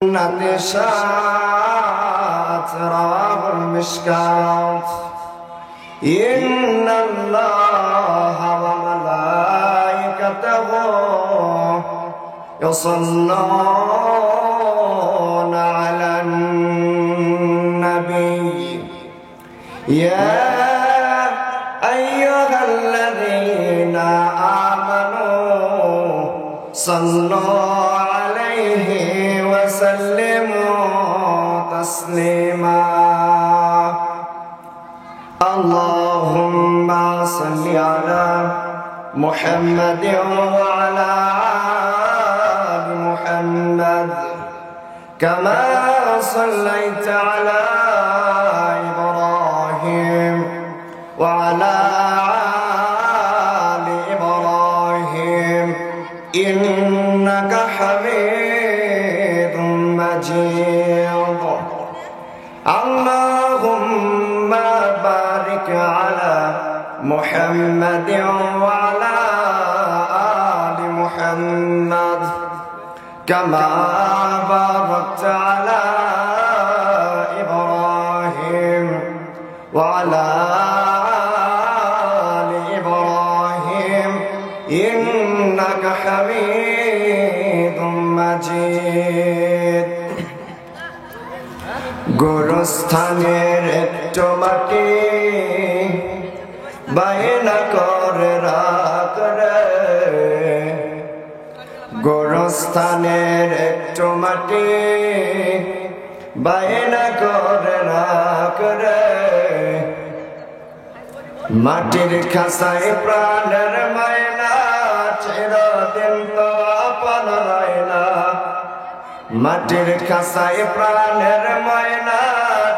النشاط رواه المشكات إن الله وملائكته يصلون على النبي يا أيها الذين آمنوا صلوا عليه وسلموا تسليما اللهم صل على محمد وعلى آل محمد كما صليت على إبراهيم وعلى آل إبراهيم إنك حميد مجيد اللهم بارك على محمد وعلى آل محمد كما باركت على إبراهيم وعلى آل إبراهيم إنك حميد مجيد গোরস্থানের একটু মাটি বায়না করে রাখ রে গোরস্থানের একটু মাটি বায়না করে রাখ রে মাটির খাসায় প্রাণের মায়না চিরদিন তো আপন রয় না মাটির খাসায় প্রাণের ময়না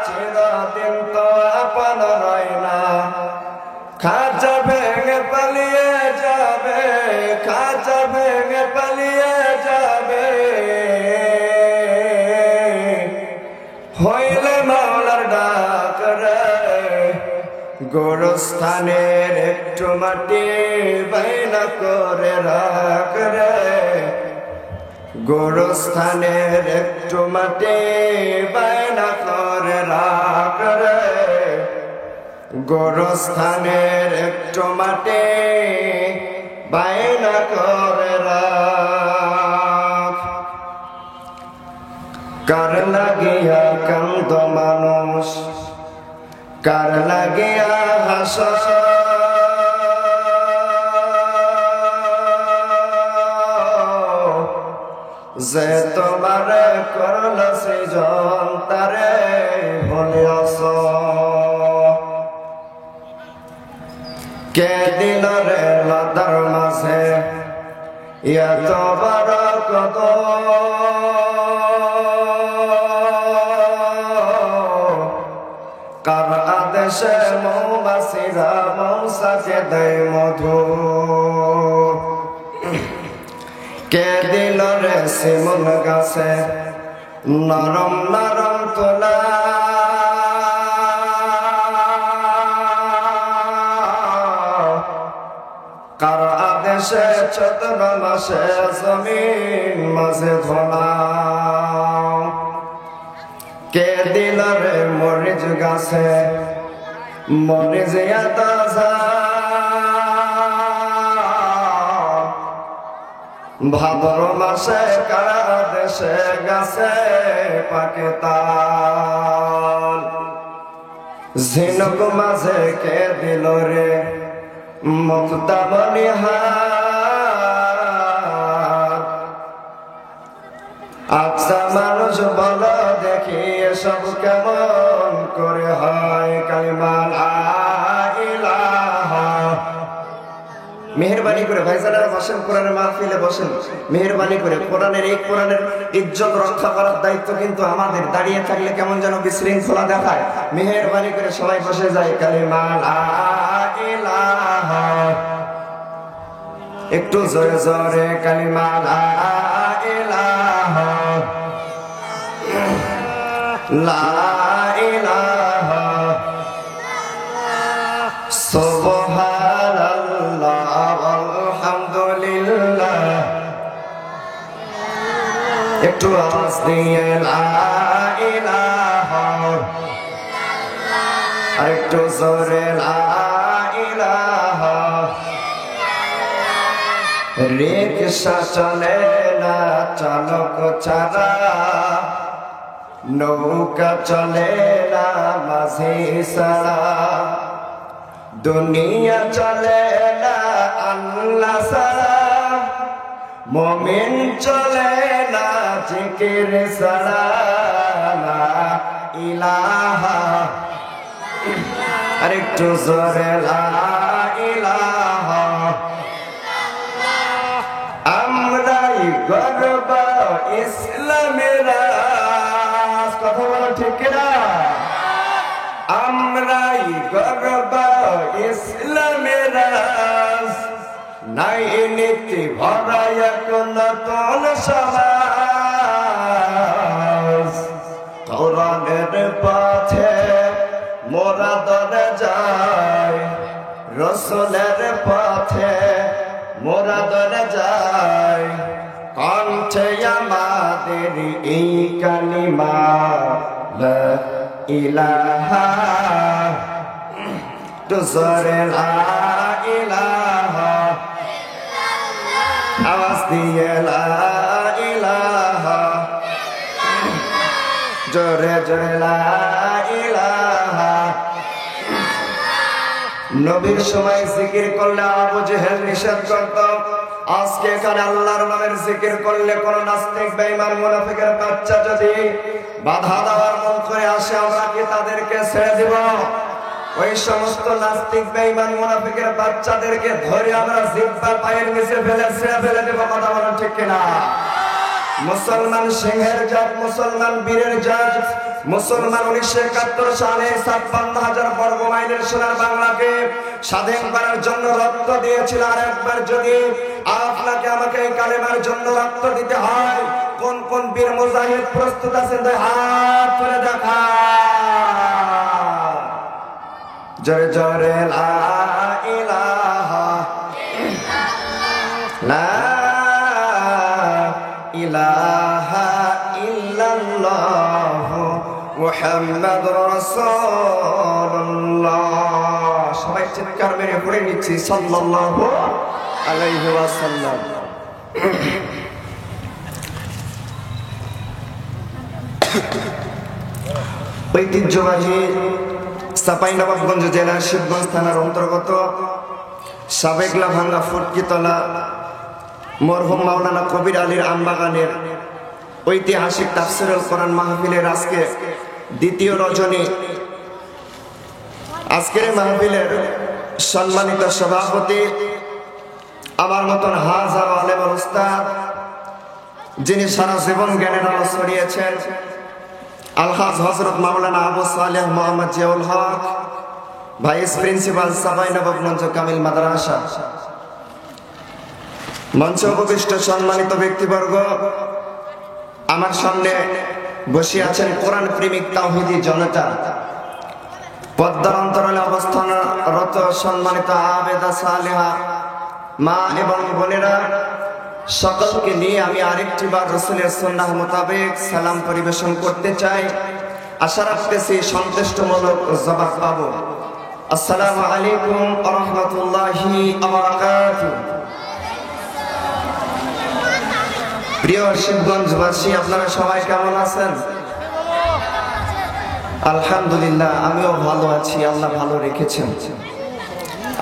চিরদিন তো আপন রয় না খাঁচা ভেঙে পালিয়ে যাবে খাঁচা ভেঙে পালিয়ে যাবে হইলে মাওলার ডাক রে গোরস্থানের একটু মাটি বাইনা করে রাখ রে গোরস্থানের একটু মাটি বায়না করে রাখ রে গোরস্থানের একটু মাটি বায়না করে রাখ কার লাগিয়া কান্দ মানুষ কার লাগিয়া হাস যে তোমার করল সৃজন তারে ভুলিয়াছ কে দিল রে লতার মাঝে এত বড় কত কার আদেশে মৌমাছিরা মৌসাকে দেয় মধু কে দিল রে শিমুল গাছে নরম নরম তোলা কার আদেশে চৈত্র মাসে জমিন মাঝে ধোলা কে দিল রে মরিচ গাছে মরিচ এত ভাদ্র মাসে কারা দেশে গাছে পাকে তাল ঝিনুক মাঝে কে দিল রে মুক্তা বলিহার আচ্ছা মানুষ বল দেখি এসব কেমন করে হয় কালিমা লা ইলাহা মেহেরবানি করে ভাইজানেরা বসেন কোরআনের মাহফিলে বসেন মেহেরবানি করে কোরআনের এই কোরআনের ইজ্জত রক্ষা করার দায়িত্ব কিন্তু আমাদের দাঁড়িয়ে থাকলে কেমন যেন বিশৃঙ্খলা দেখায় মেহেরবানি করে সবাই বসে যায় কালিমা লা ইলাহা একটু জোরে জোরে কালিমা লা ইলাহা লা ইলাহা সুবহানাল্লাহ আলহামদুলিল্লাহ একটু একটু আওয়াজ দিয়ে লা ইলাহা, আর একটু জোরে লা ইলাহা। রিকশা চলে না চালক ছাড়া, নৌকা চলে না মাঝি ছাড়া, দুনিয়া চলে না আল্লাহ ছাড়া, মুমিন চলে না জিকির ছাড়া। লা ইলাহা, আরেকটু জোরে লা ইলাহা। আমরাই গর্ব ইসলামের, কথা বলো ঠিক না? আমরাই গর্ব ইসলামের, নাই নীতি ভরায় নতুন সমাজ। কোরআনের পথে মোরা দরে যাই, রসুলের পথে মোরা দরে যাই। কণ্ঠে আমাদের এই কালিমা লা ইলাহা, জোরে লা ইলাহা, আওয়াজ দিয়ে লা ইলাহা, জোরে জোরে লা ইলাহা। নবীর সময় জিকির করলে আবু জেহেল নিষেধ করত। আজকে এখানে আল্লাহর নামের জিকির করলে কোন নাস্তিক বেঈমান মুনাফিকের বাচ্চা যদি বাধা দেওয়ার মন করে আসে, আমরা কি তাদেরকে ছেড়ে দিব? ওই সমস্ত নাস্তিক বেঈমান মুনাফিকের বাচ্চাদেরকে ধরে আমরা জিহ্বা পায়ের নিচে ফেলে ছেড়ে ফেলে দেব। কথা বলেন ঠিক কিনা? মুসলমান সিংহের জাত, মুসলমান বীরের জাত। মুসলমান 1971 সালে 56,000 বর্গ মাইলের সোনার বাংলাকে স্বাধীন করার জন্য রক্ত দিয়েছিল। আর একবার যদি আপনাকে আমাকে এই কালেমার জন্য রক্ত দিতে হয়, কোন কোন বীর মুজাহিদ প্রস্তুত আছেন? হাত তুলে দেখা। জোরে জোরে লা ইলাহা লা ইলাহা ইল্লাল্লাহ মুহাম্মাদুর রাসূলুল্লাহ। সবাই চিৎকার মেরে পড়ে নিচ্ছি সাল্লাল্লাহু আলাইহি ওয়াসাল্লাম। ঐতিহ্যবাহী চাঁপাইনবাবগঞ্জ জেলার শিবগঞ্জ থানার অন্তর্গত সাবেকলা ভাঙ্গা ফুটকিতলা মরহুম মাওলানা কবির আলীর আমবাগানের ঐতিহাসিক তাফসীরুল কোরআন মাহফিলের আজকে দ্বিতীয় রজনী। আজকের মাহফিলের সম্মানিত সভাপতি, আমার মতন হাজার আলেম উস্তাদ, যিনি সারা জীবন জ্ঞানের আলো ছড়িয়েছেন, আলহাজ হযরত মাওলানা আবু সালেহ মোহাম্মদ জিয়াউল হক, ভাইস প্রিন্সিপাল চাঁপাইনবাবগঞ্জ কামিল মাদ্রাসা। মঞ্চে উপবিষ্ট সম্মানিত ব্যক্তিবর্গ, আমার সামনে বসে আছেন কোরআন প্রেমিক তাওহীদি জনতা, পদ্মার অন্তরালে অবস্থানরত সম্মানিত আবেদা সালেহা মা এবং বোনেরা, সকলকে নিয়ে আমি আরেকটি বার রাসূলের সুন্নাহ মোতাবেক সালাম পরিবেশন করতে চাই। আশা রাখতেছি সন্তুষ্টমূলক জবাব পাবো। আসসালামু আলাইকুম ওয়া রাহমাতুল্লাহি ওয়া বারাকাতুহু। প্রিয় শিবগঞ্জবাসী, আপনারা সবাই কেমন আছেন? আলহামদুলিল্লাহ, আমিও ভালো আছি, আল্লাহ ভালো রেখেছেন।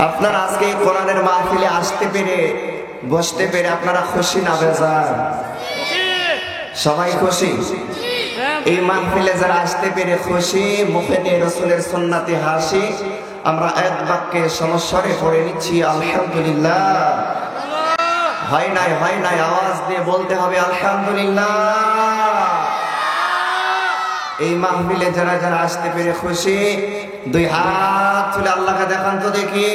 আপনারা আজকে এই কোরআনের মাহফিলে আসতে পেরে, বসতে পেরে আপনারা খুশি না বেজার? সবাই খুশি? এই মাহফিলে যারা আসতে পেরে খুশি, মুখে নিয়ে রাসূলের সুন্নাতে হাসি, আমরা এক বাক্যে সমস্বরে পড়ে নিচ্ছি আলহামদুলিল্লাহ। হয় নাই, আওয়াজ দিয়ে বলতে হবে আলহামদুলিল্লাহ। এই মাহফিলে যারা যারা আসতে পেরে খুশি, দুই হাত তুলে আল্লাহকে দেখান তো দেখি।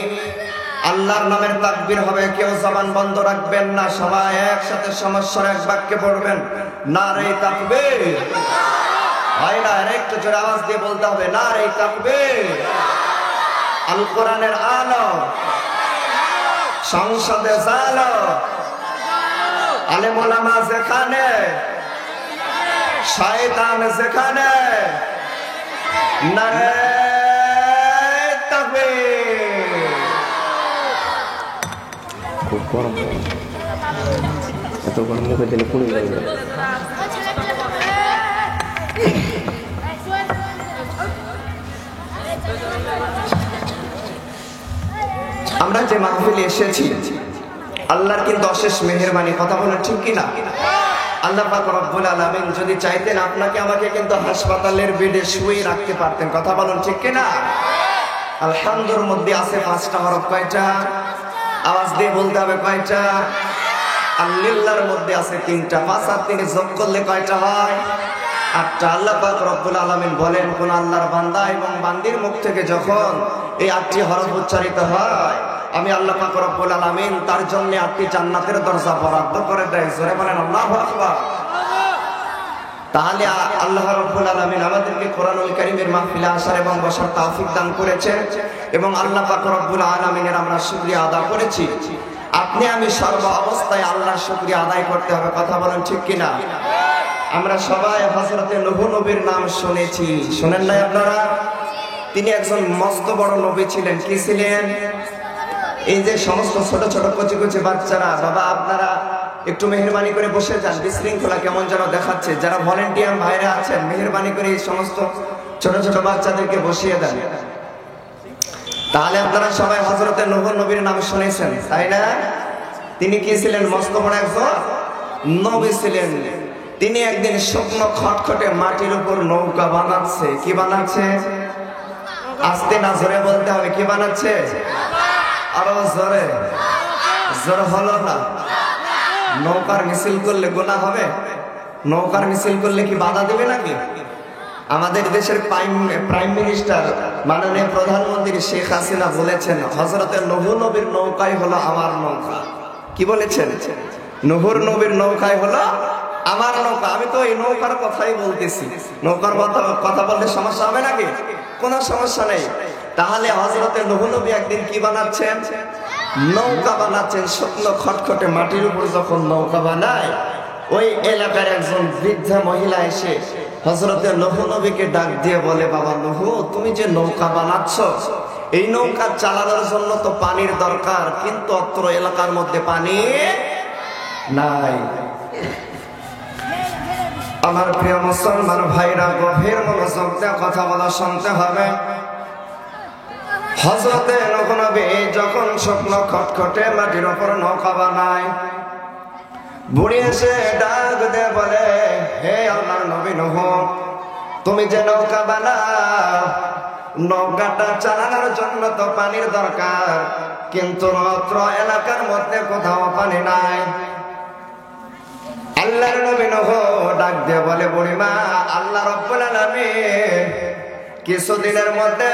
আল্লাহর নামের তাকবীর হবে, কেউ জবান বন্ধ রাখবেন না, সবাই একসাথে সমস্যার এক বাক্যে পড়বেন, নারে তাকবীর। হয় না, একটু জোরে আওয়াজ দিয়ে বলতে হবে, নারে তাকবীর। আল কোরআনের আলো সংসদে জালো, আলেম ওলামা যেখানে, শয়তান যেখানে নারে তাকবীর। খুব গরম, এত গরম মুখে দিলে পুড়ে যাবে। আমরা যে মাহফিলে এসেছি আল্লাহর কিন্তু অশেষ মেহেরবানি, কথা বলেন ঠিক কিনা? আল্লাহ পাক রব্বুল আলামিন যদি চাইতেন আপনাকে আমাকে কিন্তু হাসপাতালের বেডে শুয়ে রাখতে পারতেন, কথা বলেন ঠিক কিনা? আলহামদুর মধ্যে আছে 5টা হরফ, কয়টা? আওয়াজ দিয়ে বলতে হবে কয়টা? আল্লিল্লাহর মধ্যে আছে 3টা, 5 আর 3 যোগ করলে কয়টা হয়? 8টা। আল্লাহ পাক রব্বুল আলামিন বলেন কোন আল্লাহর বান্দা এবং বান্দির মুখ থেকে যখন এই 8টি হরফ উচ্চারিত হয় আমি আল্লাহ পাক রব্বুল আলামিন তার জন্য 8টি জান্নাতের দরজা বরাদ্দ করে দেয়। জোরে বলেন আল্লাহু আকবার। তাহলে আল্লাহ রাব্বুল আলামিন আমাদেরকে কোরআনুল কারীমের মাহফিলে আসার এবং বসার তৌফিক দান করেছেন এবং আল্লাহ পাক রব্বুল আলামিনের আমরা শুকরিয়া আদায় করেছি। আপনি আমি সর্ব অবস্থায় আল্লাহর শুকরিয়া আদায় করতে হবে, কথা বলেন ঠিক কিনা? আমরা সবাই হযরতে নূহ নবীর নাম শুনেছি, শুনেন নাই আপনারা? তিনি একজন মস্ত বড় নবী ছিলেন। কি ছিলেন? এই যে সমস্ত ছোট ছোট কচি কচি বাচ্চারা, বাবা আপনারা একটু মেহেরবানি করে বসে যান, বিশৃঙ্খলা কেমন যেন দেখাচ্ছে। যারা ভলেন্টিয়ার ভাইরা আছেন মেহেরবানি করে এই সমস্ত ছোট ছোট বাচ্চাদেরকে বসিয়ে দেন। তাহলে আপনারা সবাই হযরতে নূহ নবীর নাম শুনেছেন, তাই না? তিনি কি ছিলেন? মস্ত বড় একজন নবী ছিলেন। তিনি একদিন শুকনো খটখটে মাটির উপর নৌকা বানাচ্ছে। কি বানাচ্ছে? আস্তে না জোরে বলতে হবে, কি বানাচ্ছে? আরো জোরে। জোর হলো না? নৌকার মিছিল করলে গুনাহ হবে? নৌকার মিছিল করলে কি বাধা দেবে নাকি? আমাদের দেশের প্রাইম মিনিস্টার মাননীয় প্রধানমন্ত্রী শেখ হাসিনা বলেছেন হযরতে নূহ নবীর নৌকাই হলো আমার নৌকা। কি বলেছেন? নূহ নবীর নৌকাই হলো আমার নৌকা। আমি তো এই নৌকার কথাই বলতেছি। নৌকার কথা বললে সমস্যা হবে নাকি? কোনো সমস্যা নেই। তাহলে হযরতে নূহ নবী একদিন কি বানাচ্ছেন? নৌকা বানাচ্ছেন। শুকনো খটখটে মাটির উপর যখন নৌকা বানায় ওই এলাকার একজন বৃদ্ধা মহিলা এসে হযরতে নূহ নবীকে ডাক দিয়ে বলে, বাবা নূহ, তুমি যে নৌকা বানাচ্ছ এই নৌকা চালানোর জন্য তো পানির দরকার, কিন্তু অত্র এলাকার মধ্যে পানি নাই। আমার প্রিয় মুসলমান ভাইরা গভীর মনোযোগ দিয়ে কথা বলা শুনতে হবে। হযরতে নূহ নবী যখন শুকনো খটখটে মাটির উপর নৌকা বানায় বুড়ি এসে ডাক দিয়ে বলে, হে আল্লাহর নবী নূহ, তুমি যে নৌকা বানাও নৌকাটা চালানোর জন্য তো পানির দরকার, কিন্তু অত্র এলাকার মধ্যে কোথাও পানি নাই। আল্লাহর নবী নূহ ডাক দিয়ে বলে, বুড়িমা, আল্লাহ রাব্বুল আলামিন কিছুদিনের মধ্যে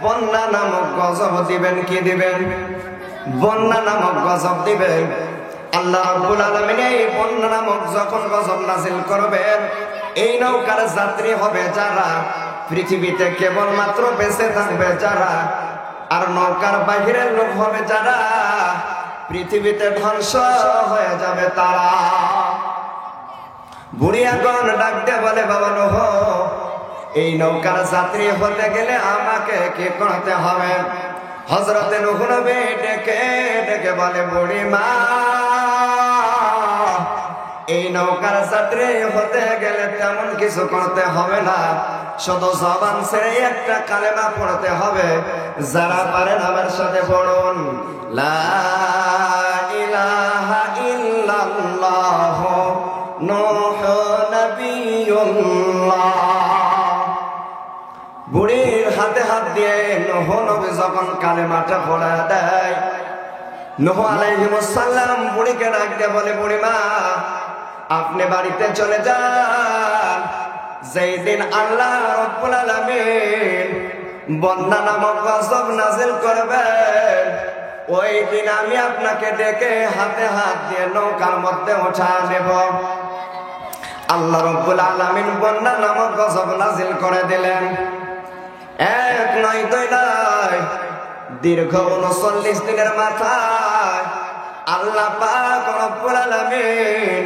বন্যা নামক গজব দিবেন। কি দিবেন? বন্যা নামক গজব দিবেন। আল্লাহ রাব্বুল আলামিন এই বন্যা নামক যখন গজব নাযিল করবেন এই নৌকার যাত্রী হবে যারা, পৃথিবীতে কেবলমাত্র বেঁচে থাকবে যারা, আর নৌকার বাহিরের লোক হবে যারা, পৃথিবীতে ধ্বংস হয়ে যাবে তারা। বুড়ি এখন ডাক দিয়ে বলে, বাবা নূহ, এই নৌকার যাত্রী হতে গেলে আমাকে কি করতে হবে? হযরতে নূহ নবী ডেকে ডেকে বলে, বুড়ি মা, এই নৌকার যাত্রী হতে গেলে তেমন কিছু করতে হবে না, শুধু জবান ছেড়ে একটা কালেমা পড়তে হবে। যারা পারেন আমার সাথে পড়ুন, লা ইলাহা ইল্লাল্লাহ নূহ নবিয়ুল্লাহ। বুড়ির হাতে হাত দিয়ে নূহ নবী যখন কালেমাটা পড়া দেয়, নূহ আলাইহিস সালাম বুড়িকে ডাক দিয়ে বলে, বুড়িমা, আপনি বাড়িতে চলে যান। যেই দিন আল্লাহ রাব্বুল আলামিন বন্যা নামক গজব নাযিল করবেন ওই দিন আমি আপনাকে ডেকে হাতে হাত দিয়ে নৌকার মধ্যে উঠা নেব। আল্লাহ রাব্বুল আলামিন বন্যা নামক গজব নাযিল করে দিলেন। এক নয়, দুই নয়, দীর্ঘ 39 দিনের মাথায় আল্লাহ পাক রব্বুল আলামিন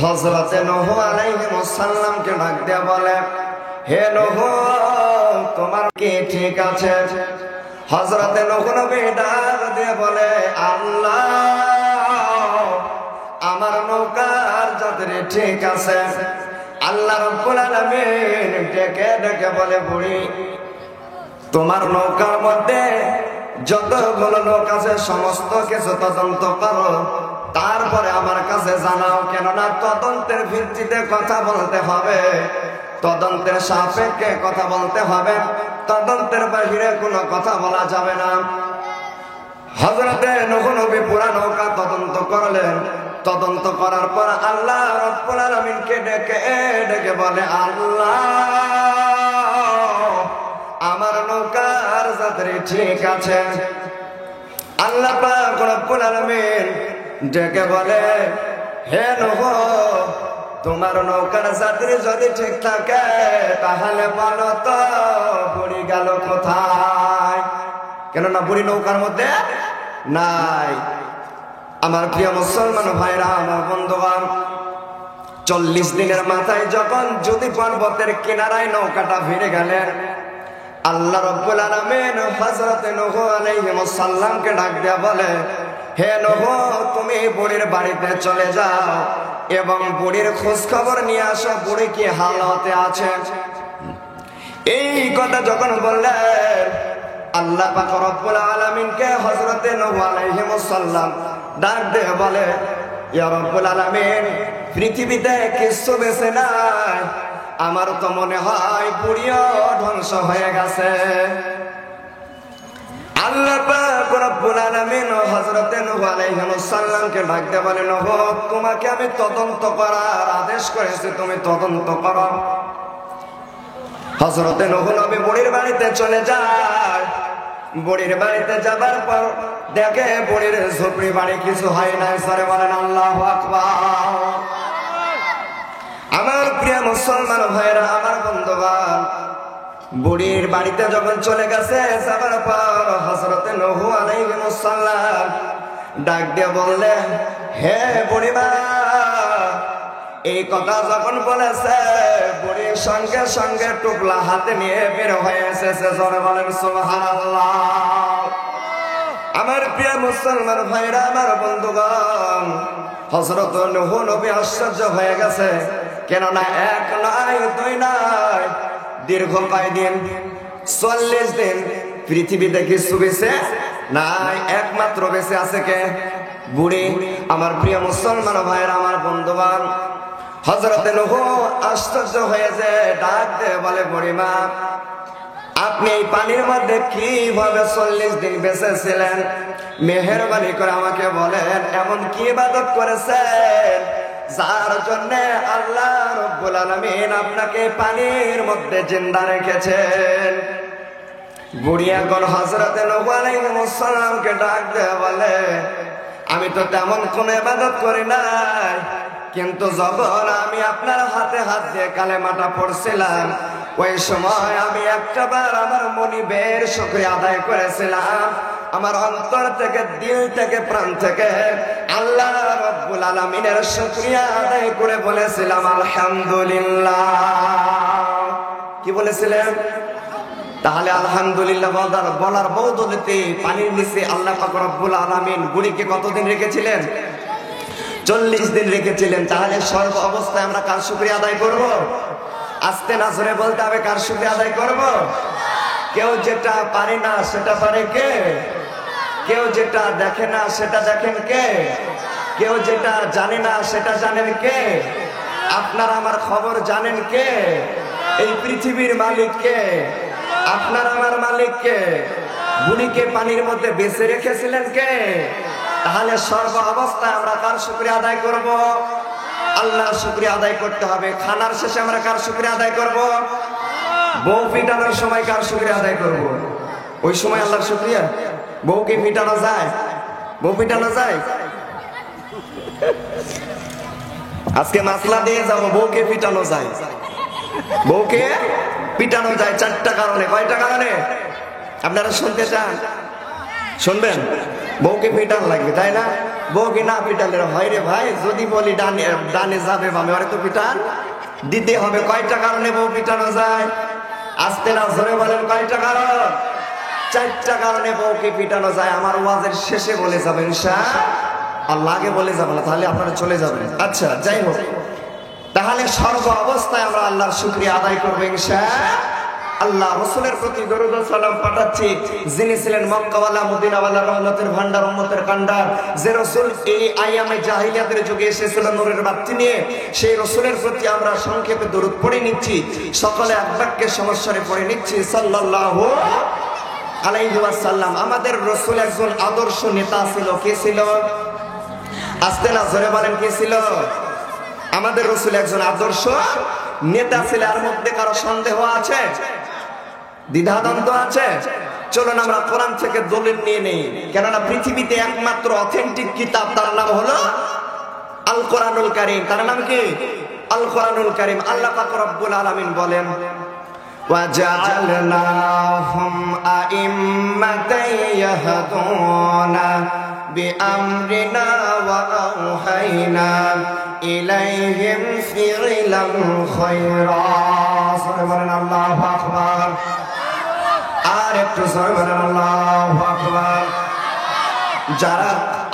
হযরতে নূহ আলাইহিস সালামকে ডাক দিয়ে বলে, হে নূহ, তোমার কি ঠিক আছে? হযরতে নূহ নবী ডাক দিয়ে বলে, আল্লাহ, আমার নৌকার যাত্রী ঠিক আছে। আল্লাহ রাব্বুল আলামিন ডেকে ডেকে বলে, বুড়ি, তোমার নৌকার মধ্যে যতগুলো লোক আছে সমস্ত কিছু তদন্ত করো, তারপরে আমার কাছে জানাও। কেননা তদন্তের ভিত্তিতে কথা বলতে হবে, তদন্তের সাপেক্ষে কথা বলতে হবে, তদন্তের বাহিরে কোনো কথা বলা যাবে না। হযরতে নূহ নবী পুরা নৌকা তদন্ত করলেন। তদন্ত করার পর আল্লাহ রাব্বুল আলামিনকে ডেকে ডেকে বলে, আল্লাহ, আমার নৌকার যাত্রী ঠিক আছে। আল্লাহ পাক রব্বুল আলামিন ডেকে বলে, হে নূহ, তোমার নৌকার যাত্রী যদি ঠিক থাকে তাহলে বলো তো বুড়ি গেল কোথায়? কেননা বুড়ি নৌকার মধ্যে নাই। আমার প্রিয় মুসলমান ভাইরা, আমার বন্ধুগণ, 40 দিনের মাথায় যখন যদি পর্বতের কিনারায় নৌকাটা ভিড়ে গেলেন, আল্লাহ রাব্বুল আলামিন হযরতে নূহ আলাইহিস সালামকে ডাক দেয়া বলে, হে নূহ, তুমি বুড়ির বাড়িতে চলে যাও এবং বুড়ির খোঁজ খবর নিয়ে আসো, বুড়ি কি হালতে আছে। এই কথা যখন বললেন, আল্লাহ পাক রব্বুল আলামিনকে হযরতে নূহ আলাইহিস সালাম ডাক দিয়ে বলে, ইয়া রব্বুল আলামিন, পৃথিবীতে কিছু বেঁচে নাই, আমার তো মনে হয় বুড়িও ধ্বংস হয়ে গেছে। আল্লাহ পাক রব্বুল আলামিন হযরতে নূহ আলাইহিস সালামকে ডাক দিয়ে বলে, নূহ, তোমাকে আমি তদন্ত করার আদেশ করেছি, তুমি তদন্ত করো। হযরতে নূহ নবী বুড়ির বাড়িতে চলে যায়। বুড়ির বাড়িতে যাবার পর দেখে বুড়ির ঝুপড়ি বাড়ি কিছু হয় নাই। সরে বলেন আল্লাহু আকবার। আমার প্রিয় মুসলমান ভাইরা, আমার বন্ধুগণ, বুড়ির বাড়িতে যখন চলে গেছে, যাবার পর হযরতে নূহ আলাইহিস সালাম ডাক দিয়ে বললেন, হে বুড়িমা, এই কথা যখন বলেছে, বুড়ির সঙ্গে সঙ্গে টুকলা হাতে নিয়ে বের হয়ে এসেছে। জোরে বলেন সুবহানাল্লাহ। আমার প্রিয় মুসলমান ভাইরা, আমার বন্ধুগণ, হযরত নূহ নবী আশ্চর্য হয়ে গেছে। কেননা এক নয়, দুই নয়, দীর্ঘ কয়দিন, 40 দিন পৃথিবীতে কিছু বেঁচে নাই, একমাত্র বেঁচে আছে কে? বুড়ি। আমার প্রিয় মুসলমান ভাইরা, আমার বন্ধুগণ, হযরতে নূহ আশ্চর্য হয়ে যায়, ডাক দিয়ে বলে, বুড়িমা, আপনি এই পানির মধ্যে কিভাবে 40 দিন বেঁচে ছিলেন? মেহেরবানি করে আমাকে বলেন, এমন কি ইবাদত করেছেন যার জন্য আল্লাহ রাব্বুল আলামিন আপনাকে পানির মধ্যে জিন্দা রেখেছেন? বুড়ি এখন হযরতে নূহ আলাইহিস সালামকে ডাক দিয়ে বলে, আমি তো তেমন কোন ইবাদত করি নাই, কিন্তু যখন আমি আপনার হাতে হাত দিয়ে কালেমাটা পড়ছিলাম, ওই সময় আমি একটাবার আমার মনিবের শুকরিয়া আদায় করেছিলাম। আমার অন্তর থেকে, দিল থেকে, প্রাণ থেকে আল্লাহ রাব্বুল আলামিনের শুকরিয়া আদায় করে বলেছিলাম আলহামদুলিল্লাহ। কি বলেছিলেন? তাহলে আলহামদুলিল্লাহ বলার বদৌলতে পানির নিচে আল্লাহ পাক রব্বুল আলামিন বুড়িকে কতদিন রেখেছিলেন? 40 দিন রেখেছিলেন। তাহলে সর্ব অবস্থায় আমরা কার শুকরিয়া আদায় করব? আস্তে না জোরে বলতে হবে, কার শুকরিয়া আদায় করব? কেউ যেটা পারে না সেটা পারে কে? কেউ যেটা দেখে না সেটা দেখেন কে? কেউ যেটা জানে না সেটা জানেন কে? আপনার আমার খবর জানেন কে? এই পৃথিবীর মালিক কে? আপনার আমার মালিক কে? বুড়িকে পানির মধ্যে বেঁচে রেখেছিলেন কে? তাহলে সর্ব অবস্থায় আমরা কার শুকরিয়া আদায় করব? আল্লাহর শুকরিয়া আদায় করতে হবে। খানার শেষে আমরা কার শুকরিয়া আদায় করব? বউ পিটানোর সময় কার শুকরিয়া আদায় করব? ওই সময় আল্লাহর শুকরিয়া। বউকে পিটানো যায়? বউ পিটানো যায়? আজকে মাসলা দিয়ে যাবো, বউকে পিটানো যায়। বউকে পিটানো যায় 4টা কারণে। কয়টা কারণে আপনারা শুনতে চান? শুনবেন? বউকে পিটানো লাগবে, তাই না? বউকে না পিটালে হয় রে ভাই, যদি বলি ডানে ডানে যাবে বামে, ওরে তো পিটান দিতে হবে। কয়টা কারণে বউ পিটানো যায়? আস্তে না জোরে বলেন কয়টা কারণ? 4টা কারণে বউকে পিটানো যায়। আমার ওয়াজের শেষে বলে যাবেন ইনশাআল্লাহ, আগে বলে যাবেন না তাহলে আপনারা চলে যাবেন। আচ্ছা যাই হোক, তাহলে সর্ব অবস্থায় আমরা আল্লাহর শুকরিয়া আদায় করবো ইনশাআল্লাহ। রাসূলের প্রতি দরুদ ও সালাম পাঠাচ্ছি, যিনি ছিলেন মক্কাওয়ালা মদিনাওয়ালা, রহমতের ভান্ডার, উম্মতের কান্ডার, যে রাসূল এই আয়ামে জাহিলিয়াতের যুগে এসেছিল নূরের বাতি নিয়ে, সেই রাসূলের প্রতি আমরা সংক্ষেপে দরুদ পড়ে নিচ্ছি। সকলে এক বাক্যে সমস্যারে পড়ে নিচ্ছি সাল্লাল্লাহু আলাইহি ওয়াসাল্লাম। আমাদের রাসূল একজন আদর্শ নেতা ছিল। কে ছিল? আস্তে না জোরে বলেন কে ছিল? আমাদের রাসূল একজন আদর্শ নেতা ছিল। আর মধ্যে কারো সন্দেহ আছে? দ্বিধাদ্বন্দ্ব আছে? চলুন আমরা কোরআন থেকে দলিল নিয়ে নেই, কেননা পৃথিবীতে একমাত্র অথেন্টিক কিতাব, তার নাম হলো আল কোরআনুল কারীম। তার নাম কি? আল কোরআনুল কারীম। আল্লাহ পাক রব্বুল আলামিন বলেন, وَجَعَلْنَاهُمْ أَئِمَّةً يَهْدُونَ بِأَمْرِنَا وَأَوْحَيْنَا إِلَيْهِمْ فِعْلَ الْخَيْرَاتِ। সুবহান আল্লাহু আকবার। আর একটু সুবহান আল্লাহু আকবার। যারা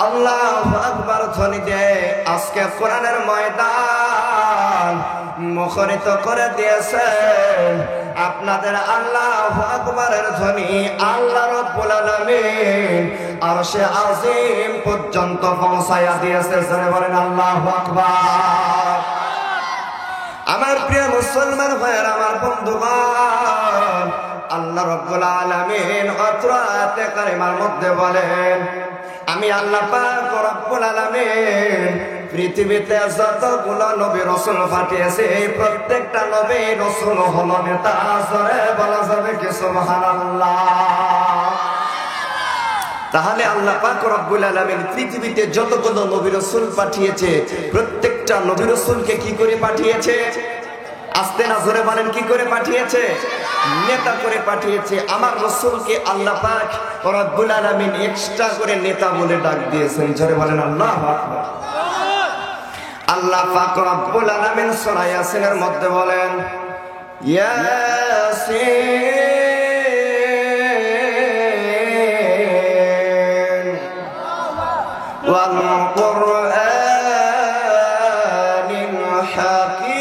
আল্লাহু আকবার ধ্বনি দেয়, আজকে কোরআনের ময়দান মুখরিত করে দিয়েছেন। আপনাদের আল্লাহু আকবারের ধ্বনি আল্লাহ রাব্বুল আলামিন আরশে আজিম পর্যন্ত পৌঁছায়া দিয়েছে। বলেন আল্লাহু আকবার। আমার প্রিয় মুসলমান ভাইয়েরা, আমার বন্ধুগণ, আল্লাহ রাব্বুল আলামিন অত্র আয়াতে কারিমার মধ্যে বলেন, আমি আল্লাহ পাক রব্বুল আলামিন পৃথিবীতে যতগুলো নবী রাসূল পাঠিয়েছি, প্রত্যেকটা নবী রাসূল হলো নেতা। জোরে বলা যাবে কি সুবহানাল্লাহ? তাহলে আল্লাহ পাক রব্বুল আলামিন পৃথিবীতে যতগুলো নবী রাসূল পাঠিয়েছে, প্রত্যেকটা নবী রাসূলকে কি করে পাঠিয়েছে? আস্তে না জোরে বলেন কি করে পাঠিয়েছে? নেতা করে পাঠিয়েছে। আমার রাসূলকে আল্লাহ পাক রব্বুল আলামিন এক্সট্রা করে নেতা বলে ডাক দিয়েছেন। জোরে বলেন আল্লাহু আকবার। আল্লাহ পাক রব্বুল আলামিন সূরা ইয়াসিনের মধ্যে বলেন, ইয়াসিন ওয়াল কুরআনিল হাকীম।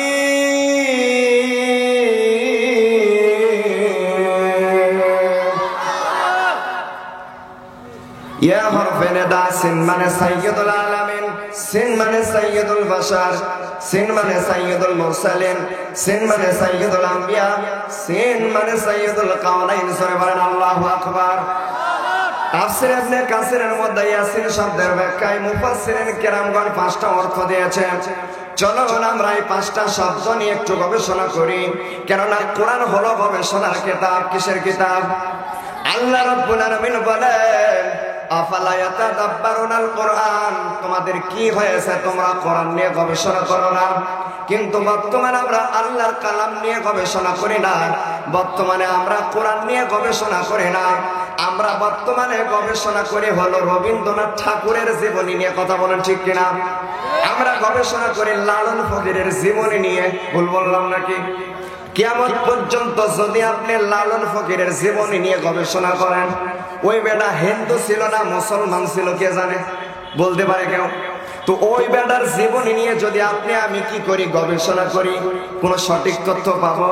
ইয়া হরফে নিদা, সিন মানে সাইয়্যিদুল আলামিন, সিন মানে সাইয়্যিদুল বাশার, সিন মানে সাইয়্যিদুল মুরসালিন, সিন মানে সাইয়্যিদুল আম্বিয়া, সিন মানে সাইয়্যিদুল কাওনাইন। সূরা বলেন আল্লাহু আকবার। তাফসীর ইবনে কাসিরের মধ্যে ইয়াসিন শব্দের ব্যাখ্যায় মুফাসসিরিন কেরামগণ 5টা অর্থ দিয়েছেন। চলো আমরা এই 5টা শব্দ নিয়ে একটু গবেষণা করি, কেননা কোরআন হলো গবেষণার কিতাব। কিসের কিতাব? আল্লাহ রাব্বুল আলামিন বলেন, আফালা ইয়াতাদাব্বারুনাল কোরআন, তোমাদের কি হয়েছে তোমরা কোরআন নিয়ে গবেষণা করো না? কিন্তু বর্তমানে আমরা আল্লাহর কালাম নিয়ে গবেষণা করি না, বর্তমানে আমরা কোরআন নিয়ে গবেষণা করি না, আমরা বর্তমানে গবেষণা করি হলো রবীন্দ্রনাথ ঠাকুরের জীবনী নিয়ে। কথা বলেন ঠিক কিনা? আমরা গবেষণা করি লালন ফকিরের জীবনী নিয়ে। ভুল বললাম নাকি? কিয়ামত পর্যন্ত যদি আপনি লালন ফকিরের জীবনী নিয়ে গবেষণা করেন, ওই বেটা হিন্দু ছিল না মুসলমান ছিল কে জানে? বলতে পারে কেউ? তো ওই বেটার জীবনী নিয়ে যদি আপনি আমি কি করি গবেষণা করি, কোন সঠিক তথ্য পাবো?